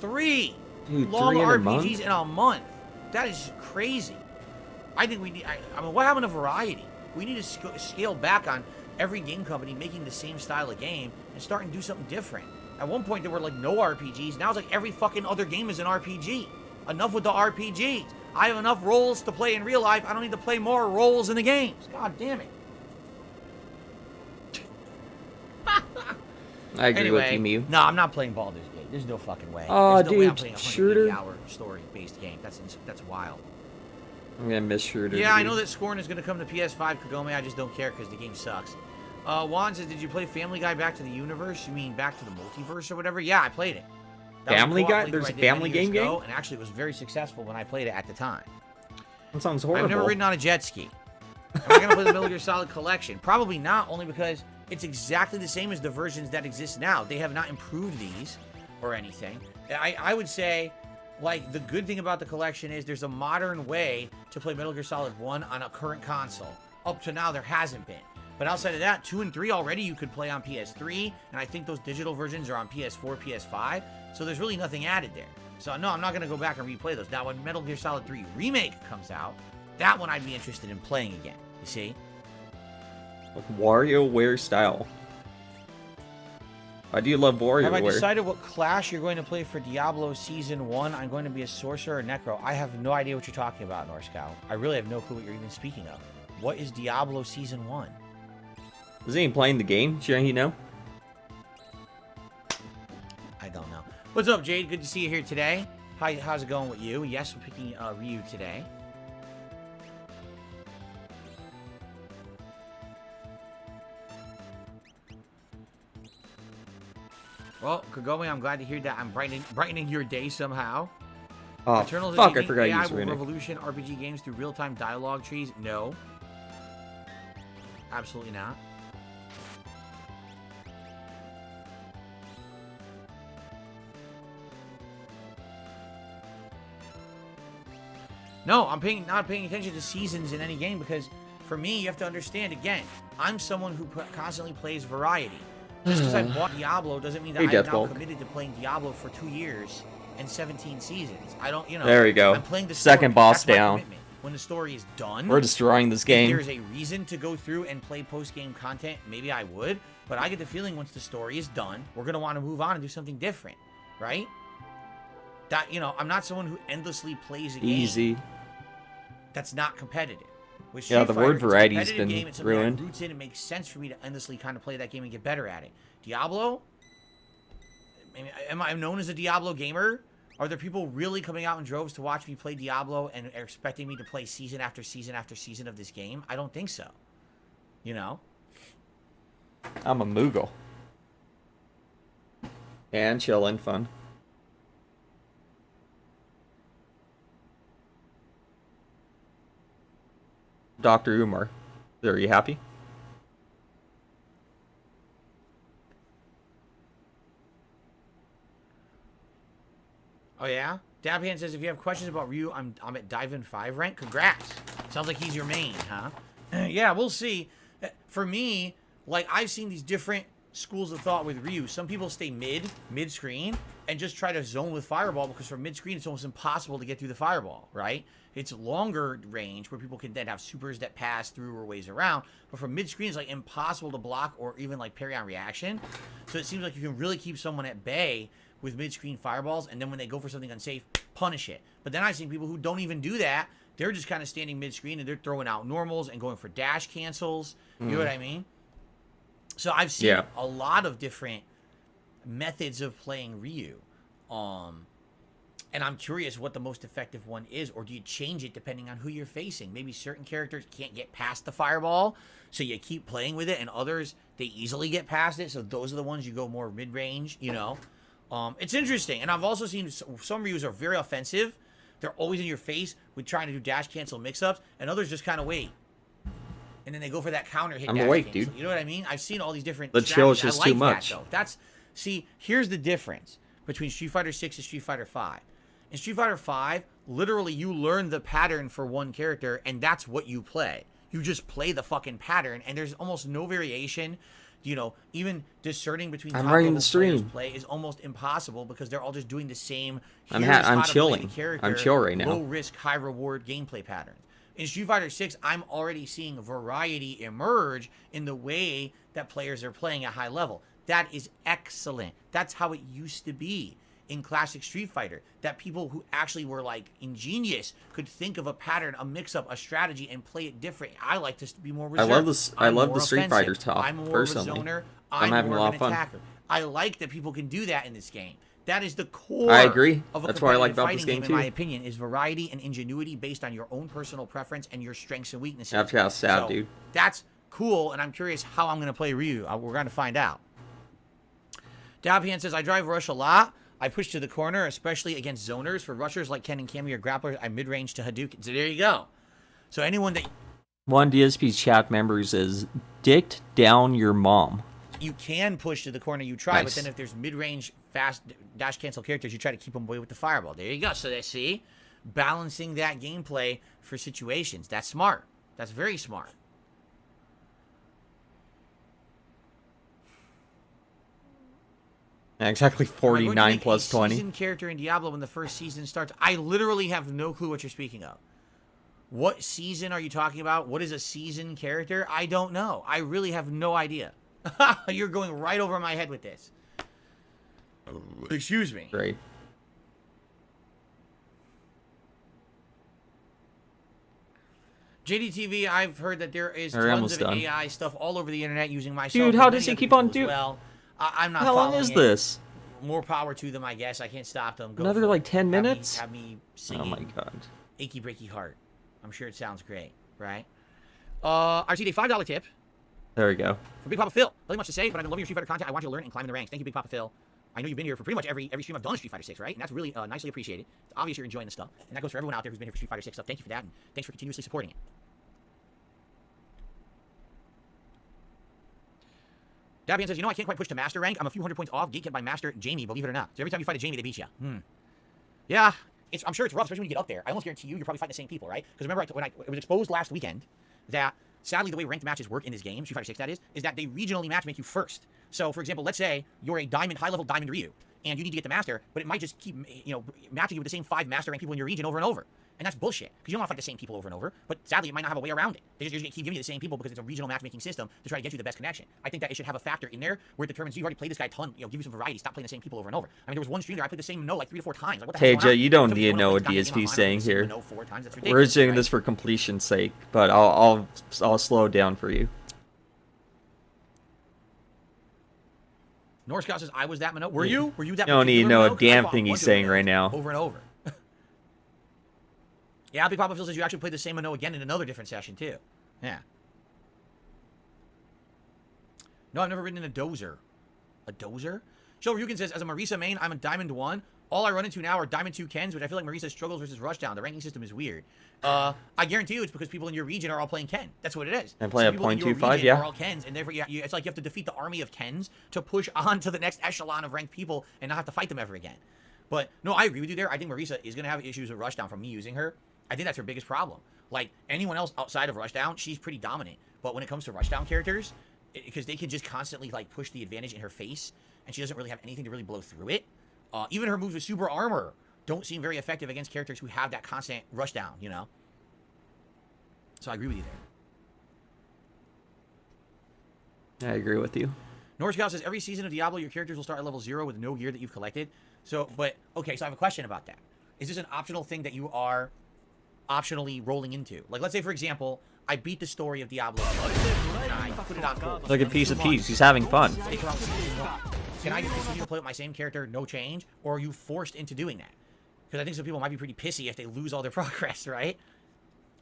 3 Dude, long 3 in a RPGs month? in a month. That is crazy. I think we need. I mean, what happened to variety? We need to scale back on every game company making the same style of game and starting to do something different. At one point, there were like no RPGs. Now it's like every fucking other game is an RPG. Enough with the RPGs. I have enough roles to play in real life. I don't need to play more roles in the games. God damn it. I agree with Anyway, you, Mew. no, I'm not playing Baldur's Gate. There's no fucking way. Aw, There's no way I'm dude, playing a shooter? 180-hour story-based game. That's wild. I'm gonna miss Shooter. Yeah, I dude. know that Scorn is going to come to PS5, Kagome. I just don't care because the game sucks. Juan says, did you play Family Guy Back to the Universe? You mean Back to the Multiverse or whatever? Yeah, I played it. That was Family a co-op Guy? playthrough There's I a did Family many years game ago, game? and actually it was very successful when I played it at the time. That sounds horrible. I've never ridden on a jet ski. Am I going to play the Metal Gear Solid Collection? Probably not, only because it's exactly the same as the versions that exist now. They have not improved these or anything. I would say, like, the good thing about the collection is there's a modern way to play Metal Gear Solid 1 on a current console. Up to now, there hasn't been. But outside of that, 2 and 3 already you could play on PS3, and I think those digital versions are on PS4, PS5, so there's really nothing added there. So no, I'm not going to go back and replay those. Now, when Metal Gear Solid 3 Remake comes out, that one I'd be interested in playing again, you see? Like WarioWare style. Why do you love WarioWare? Have I decided what class you're going to play for Diablo Season 1? I'm going to be a Sorcerer or Necro. I have no idea what you're talking about, Norscow. I really have no clue what you're even speaking of. What is Diablo Season 1? Isn't he playing the game? Shouldn't he know? I don't know. What's up, Jade? Good to see you here today. How's it going with you? Yes, we're picking Ryu today. Well, Kagome, I'm glad to hear that I'm brightening your day somehow. Oh, Eternals fuck, I is forgot AI you used will Runic. revolution RPG games through real-time dialogue trees? No. Absolutely not. No, I'm not paying attention to seasons in any game because for me, you have to understand, again, I'm someone who constantly plays variety. Just because I bought Diablo doesn't mean that Hey, I'm now Deathwalk. committed to playing Diablo for 2 years and 17 seasons. I don't, There we go. I'm playing the Second story. boss That's my down. commitment. When the story is done, We're destroying this if game. there's a reason to go through and play post-game content, maybe I would. But I get the feeling once the story is done, we're going to want to move on and do something different, right? That, I'm not someone who endlessly plays a game Easy. that's not competitive. With Yeah, Street the Fighter, word it's a variety's competitive been game, it's something ruined. that roots in. It makes sense for me to endlessly kind of play that game and get better at it. Diablo? I mean, am I known as a Diablo gamer? Are there people really coming out in droves to watch me play Diablo and are expecting me to play season after season after season of this game? I don't think so. I'm a Moogle. And chillin', fun. Dr. Umar. Are you happy? Oh, yeah? Dabhan says, if you have questions about Ryu, I'm at Dive-In 5 rank. Congrats. Sounds like he's your main, huh? Yeah, we'll see. For me, like, I've seen these different schools of thought with Ryu. Some people stay mid-screen, and just try to zone with Fireball, because from mid-screen, it's almost impossible to get through the Fireball, right? It's longer range, where people can then have supers that pass through or ways around. But from mid-screen, it's, like, impossible to block or even, like, parry on reaction. So it seems like you can really keep someone at bay with mid-screen fireballs, and then when they go for something unsafe, punish it. But then I've seen people who don't even do that. They're just kind of standing mid-screen, and they're throwing out normals and going for dash cancels. You know what I mean? So I've seen a lot of different methods of playing Ryu. And I'm curious what the most effective one is, or do you change it depending on who you're facing? Maybe certain characters can't get past the fireball, so you keep playing with it, and others, they easily get past it, so those are the ones you go more mid-range, It's interesting, and I've also seen some Ryus are very offensive. They're always in your face with trying to do dash cancel mix-ups, and others just kind of wait. And then they go for that counter hit. I'm dash awake, cancel. dude. You know what I mean? I've seen all these different The chill is strategies. just too much. That, though. See, here's the difference between Street Fighter 6 and Street Fighter 5. In Street Fighter 5, literally you learn the pattern for one character, and that's what you play. You just play the fucking pattern, and there's almost no variation. You know, even discerning between I'm top writing level the stream. players' play is almost impossible because they're all just doing the same. I'm here's how to play chilling. the character, I'm chill right now. Low risk, high reward gameplay patterns. In Street Fighter 6, I'm already seeing variety emerge in the way that players are playing at high level. That is excellent. That's how it used to be in classic Street Fighter. That people who actually were like ingenious could think of a pattern, a mix-up, a strategy, and play it different. I like to be more reserved. I love this. I love the Street Fighter offensive. talk. I'm more Personally, of a zoner. I'm having more a lot of of an fun. attacker. I like that people can do that in this game. That is the core. I agree. Of a That's what I like about fighting this game in too. my opinion, is variety and ingenuity based on your own personal preference and your strengths and weaknesses. That's how sad, So, dude. That's cool, and I'm curious how I'm going to play Ryu. We're going to find out. Dapian says, I drive rush a lot. I push to the corner, especially against zoners. For rushers like Ken and Cammy or grapplers, I mid-range to Hadouken. So there you go. So anyone that... One DSP's chat members is dicked down your mom. You can push to the corner, you try, Nice. but then if there's mid-range, fast dash cancel characters, you try to keep them away with the fireball. There you go. So they see, balancing that gameplay for situations. That's smart. That's very smart. Exactly Am I going to 49 make plus a 20. season character in Diablo when the first season starts? I literally have no clue what you're speaking of. What season are you talking about? What is a season character? I don't know. I really have no idea. You're going right over my head with this. Excuse me. Great. JDTV, I've heard that there is We're tons almost of done. AI stuff all over the internet using myself. Dude, and how many does he other keep people on as doing? Well, I'm not. How long following is it. this? More power to them, I guess. I can't stop them. Go Another, for it. like, 10 Have me- minutes? Have me singing. Oh my god. Achy breaky heart. I'm sure it sounds great, right? I received a $5 tip There we go. from Big Papa Phil. Nothing much to say, but I've been loving your Street Fighter content. I want you to learn and climb in the ranks. Thank you, Big Papa Phil. I know you've been here for pretty much every stream I've done on Street Fighter 6, right? And that's really nicely appreciated. It's obvious you're enjoying the stuff. And that goes for everyone out there who's been here for Street Fighter 6 stuff. Thank you for that, and thanks for continuously supporting it. Dabian says, you know, I can't quite push to Master rank. I'm a few hundred points off. Gate kept by Master Jamie, believe it or not. So every time you fight a Jamie, they beat you. Yeah, I'm sure it's rough, especially when you get up there. I almost guarantee you're probably fighting the same people, right? Because remember, when it was exposed last weekend that sadly the way ranked matches work in this game, Street Fighter 6 that is that they regionally matchmake you first. So, for example, let's say you're a high-level diamond Ryu, and you need to get the Master, but it might just keep, matching you with the same 5 Master rank people in your region over and over. And that's bullshit, because you don't want to fight the same people over and over, but sadly, it might not have a way around it. They're just going to keep giving you the same people because it's a regional matchmaking system to try to get you the best connection. I think that it should have a factor in there where it determines, you've already played this guy a ton, give you some variety, stop playing the same people over and over. I mean, there was one stream there, I played the same no like 3 to 4 times. Like, what the Hey, hell's going Jay, on? you don't Some need to people know play what the same game DSP's online, saying they play the here. no 4 times. That's We're ridiculous, doing right? this for completion's sake, but I'll slow it down for you. North Scout says, I was that Minot. Were you? Were you that You don't need to particular know a Minot? 'Cause I damn fought thing a he's bunch of saying Minots right now. Over and over. Yeah, Big Papa Phil says you actually played the same Minot again in another different session, too. Yeah. No, I've never ridden in a dozer. A dozer? Joe Ryukin says, as a Marisa main, I'm a Diamond 1. All I run into now are Diamond 2 Kens, which I feel like Marisa struggles versus Rushdown. The ranking system is weird. I guarantee you it's because people in your region are all playing Ken. That's what it is. And play So a people in your .25, region yeah. are all Kens, and therefore it's like you have to defeat the army of Kens to push on to the next echelon of ranked people and not have to fight them ever again. But, no, I agree with you there. I think Marisa is going to have issues with Rushdown from me using her. I think that's her biggest problem. Like, anyone else outside of Rushdown, she's pretty dominant. But when it comes to Rushdown characters, because they can just constantly, like, push the advantage in her face, and she doesn't really have anything to really blow through it. Even her moves with super armor don't seem very effective against characters who have that constant Rushdown, So I agree with you there. I agree with you. North Scout says, every season of Diablo, your characters will start at level 0 with no gear that you've collected. So, okay, so I have a question about that. Is this an optional thing that you are optionally rolling into? Like, let's say, for example, I beat the story of Diablo. And I put it on gold. Look at Piece of Peace. He's having fun. They come out with season 1. Can I just continue to play with my same character, no change? Or are you forced into doing that? Because I think some people might be pretty pissy if they lose all their progress, right?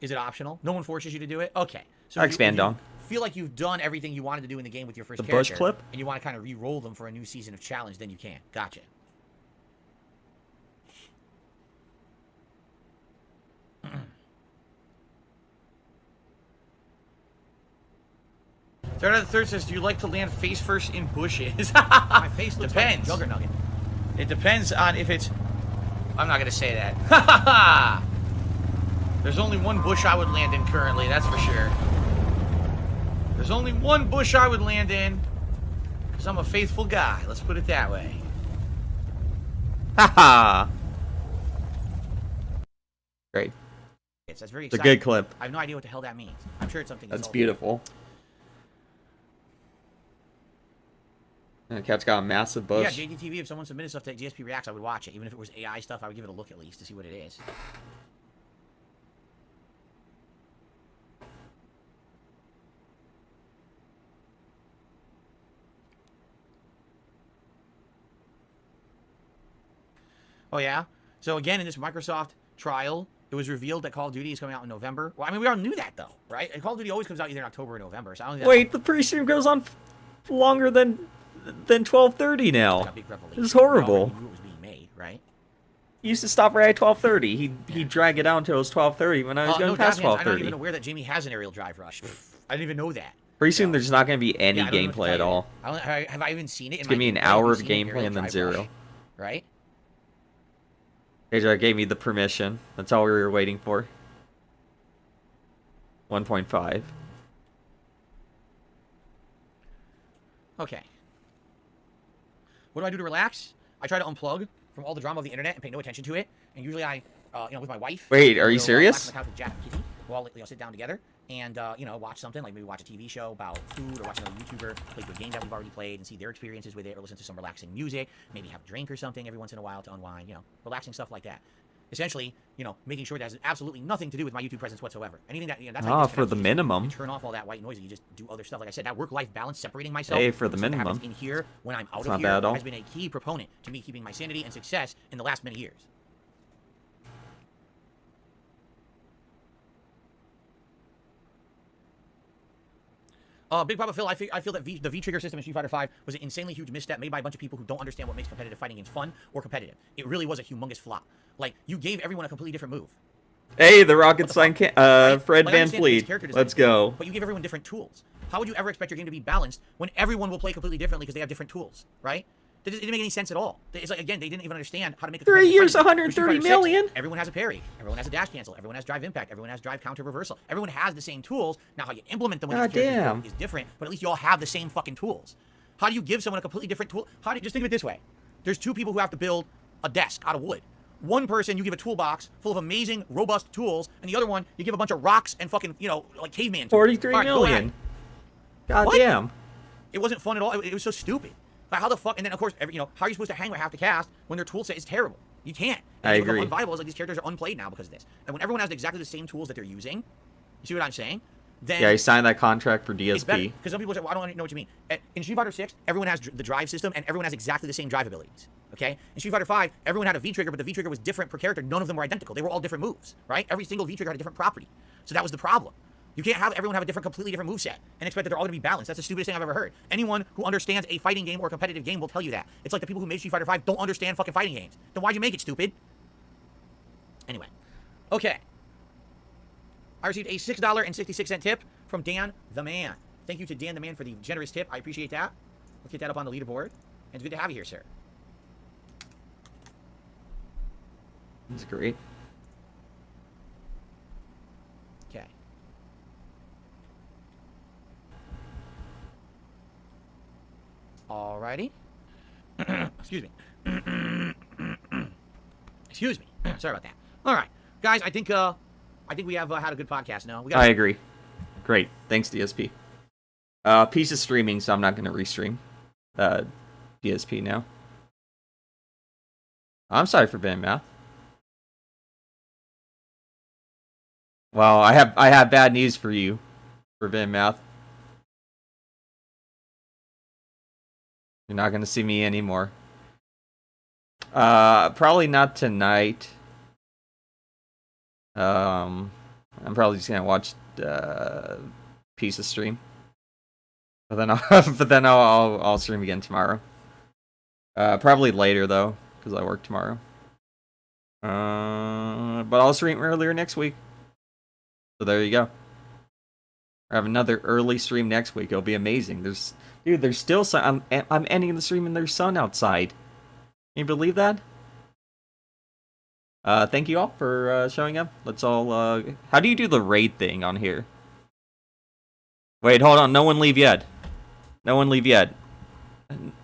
Is it optional? No one forces you to do it? Okay. So I'll expand on. Feel like you've done everything you wanted to do in the game with your first The character. Bush clip? And you want to kind of re-roll them for a new season of challenge, then you can. Gotcha. Third out of the third says, do you like to land face first in bushes? My face looks depends. Like a juggernaut. It depends on if it's... I'm not going to say that. There's only one bush I would land in currently, that's for sure. There's only one bush I would land in, because I'm a faithful guy. Let's put it that way. Haha. Great. That's very It's a exciting. good clip. I have no idea what the hell that means. I'm sure it's something. That's beautiful. And the cat's got a massive bush. Yeah, JDTV, if someone submitted stuff to DSP Reacts, I would watch it. Even if it was AI stuff, I would give it a look at least to see what it is. Oh, yeah? So, again, in this Microsoft trial, it was revealed that Call of Duty is coming out in November. Well, I mean, we all knew that, though, right? And Call of Duty always comes out either in October or November. So I don't think Wait, the pre-stream goes on longer than 12:30 now. a big revelation. This is horrible. We knew it was being made, right? He used to stop right at 12:30. He'd drag it out until it was 12:30 when I was going no, past I'm not 12:30. even aware that Jamie has an aerial drive rush. I didn't even know that. Pretty soon there's not going to be any Yeah, I don't even know what to gameplay at tell you. all. Have I even seen it? It's going to be an hour of gameplay and then zero. zero. Right? Asia gave me the permission. That's all we were waiting for. 1.5. Okay. What do I do to relax? I try to unplug from all the drama of the internet and pay no attention to it. And usually I, with my wife. Wait, are you we'll, serious? relax on the couch with Jack and Kitty. We'll all, sit down together and, watch something. Like maybe watch a TV show about food or watch another YouTuber play good games that we've already played and see their experiences with it, or listen to some relaxing music. Maybe have a drink or something every once in a while to unwind. Relaxing stuff like that. Essentially, making sure that has absolutely nothing to do with my YouTube presence whatsoever. Anything that, that's how you For the minimum. You turn off all that white noise and you just do other stuff. Like I said, that work-life balance, separating myself. Hey, for the from stuff that minimum. happens in here when I'm out It's of not here bad at all. has been a key proponent to me keeping my sanity and success in the last many years. Big Papa Phil, I feel that the V-Trigger system in Street Fighter V was an insanely huge misstep made by a bunch of people who don't understand what makes competitive fighting games fun or competitive. It really was a humongous flop. Like, you gave everyone a completely different move. Hey, the rocket sign Right? Fred Like, I Van understand that Fleet. each character design Let's is different, go. But you give everyone different tools. How would you ever expect your game to be balanced when everyone will play completely differently because they have different tools, right? It didn't make any sense at all. It's like, again, they didn't even understand how to make a 3 years, fighting game. 130 For Street Fighter million? 6, everyone has a parry. Everyone has a dash cancel. Everyone has drive impact. Everyone has drive counter reversal. Everyone has the same tools. Now, how you implement them with each character is different, but at least you all have the same fucking tools. How do you give someone a completely different tool? Just think of it this way. There's two people who have to build a desk out of wood. One person, you give a toolbox full of amazing, robust tools, and the other one, you give a bunch of rocks and fucking, like caveman tools. 43 All right, million. God What? damn. It wasn't fun at all. It was so stupid. Like, how the fuck? And then, of course, how are you supposed to hang with half the cast when their tool set is terrible? You can't. I It's agree. unviable. It's like these characters are unplayed now because of this. And when everyone has exactly the same tools that they're using, you see what I'm saying? Then Yeah, he signed that contract for it's better. DSP. Because some people say, well, I don't know what you mean. In Street Fighter 6, everyone has the drive system, and everyone has exactly the same drive abilities. Okay? In Street Fighter 5, everyone had a V-Trigger, but the V-Trigger was different per character. None of them were identical. They were all different moves, right? Every single V-Trigger had a different property. So that was the problem. You can't have everyone have a completely different moveset and expect that they're all going to be balanced. That's the stupidest thing I've ever heard. Anyone who understands a fighting game or a competitive game will tell you that. It's like the people who made Street Fighter 5 don't understand fucking fighting games. Then why'd you make it, stupid? Anyway. Okay. I received a $6.66 tip from Dan the Man. Thank you to Dan the Man for the generous tip. I appreciate that. Let's get that up on the leaderboard. And it's good to have you here, sir. That's great. Okay. Alrighty. Excuse me. Excuse me. Sorry about that. All right, guys. I think we have had a good podcast now. I agree. Great. Thanks, DSP. Piece of streaming, so I'm not going to restream DSP now. I'm sorry for Ben Math. Well, I have bad news for you, for Ben Math. You're not going to see me anymore. Probably not tonight. I'm probably just gonna watch piece of stream, but then I'll stream again tomorrow. Probably later though, because I work tomorrow. But I'll stream earlier next week. So there you go. I have another early stream next week. It'll be amazing. There's still sun. I'm ending the stream and there's sun outside. Can you believe that? Thank you all for showing up. Let's all. How do you do the raid thing on here? Wait, hold on. No one leave yet. No one leave yet.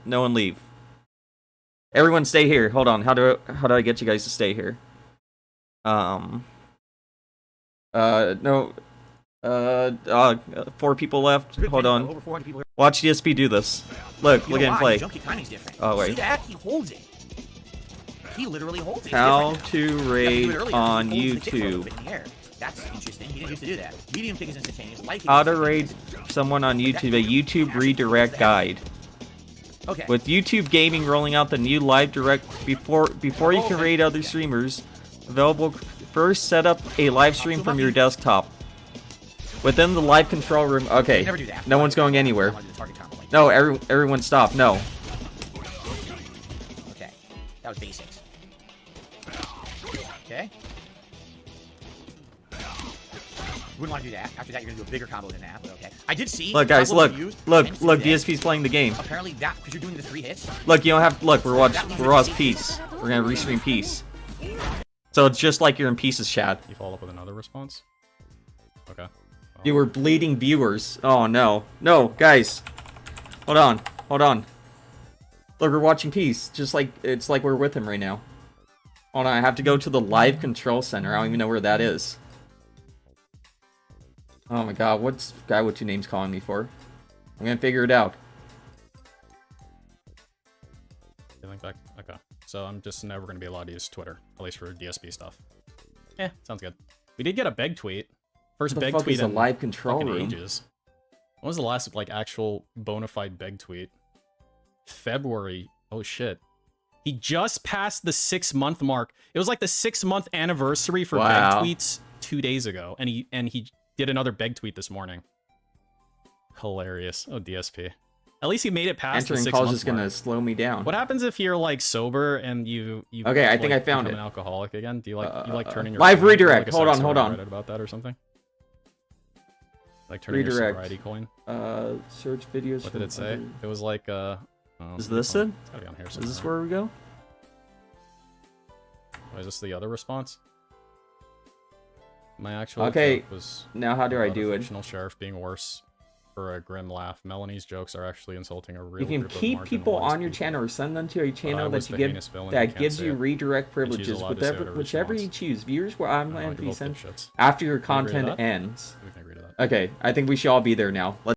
No one leave. Everyone stay here. Hold on. How do I get you guys to stay here? No. 4 people left. Hold on. Over 400 people here. Watch DSP do this. Look You at know him why? play. His jump kick timing's different. Oh, wait. See that? He holds it. He literally holds it. It's How different now. to You have to do raid it earlier. on He holds the kick for a little YouTube. bit in the air. That's interesting. He didn't used to do that. Medium kick is instantaneous. Light kick How is to raid instantaneous. someone on YouTube. A YouTube redirect guide. Okay. With YouTube Gaming rolling out the new live direct before you can raid other streamers, available first set up a live stream from your desktop. Within the live control room. Okay. Never do that. No one's going anywhere. I wanna do the target combo like No, everyone stop. No. Okay. That was basics. Okay. You wouldn't want to do that. After that, you're going to do a bigger combo than that, but okay. I did see... Look, guys, look. tends Look, to look, do that. DSP's playing the game. Apparently that, because you're doing the 3 hits. Look, you don't have look, we're watching Peace. We're gonna restream Peace. So it's just like you're in Peace's chat. You follow up with another response? Okay. You were bleeding viewers. Oh no. No, guys. Hold on. Hold on. Look, we're watching Peace. Just like it's like we're with him right now. Hold on, I have to go to the live control center. I don't even know where that is. Oh my god, what's guy with 2 names calling me for? I'm gonna figure it out. Feeling back? Okay. So I'm just never going to be allowed to use Twitter, at least for DSP stuff. Yeah, sounds good. We did get a beg tweet. First What the beg fuck tweet is a in live control fucking room? ages. When was the last, like, actual bona fide beg tweet? February. Oh, shit. He just passed the 6-month mark. It was like the 6-month anniversary for Wow. beg tweets 2 days ago. And he did another beg tweet this morning. Hilarious. Oh, DSP. At least he made it past Entering the calls 6-month is gonna mark. slow me down. What happens if you're like sober and you Okay, I think I found become it. an alcoholic again? Do you like turning your live phone into, redirect. like, a Hold sad on, story hold on. Reddit about that or something? Like turning your Redirect. sobriety coin? Search videos. What from did it say? other- It was like Is it's this on- it? It's gotta be on here Is somewhere. this where we go? Oh, is this the other response? My actual Okay, joke was now how do I about a do it? fictional sheriff being worse for a grim laugh. Melanie's jokes are actually insulting a real You can group of keep people marginalized on your people. channel or send them to a I channel was that you the give heinous villain, you that can't gives say you it. redirect she's privileges, allowed to say whatever she whichever you wants. choose. Viewers will automatically both send dipshits. after your Can we agree to content that? ends. We can agree to that. Okay, I think we should all be there now. Let's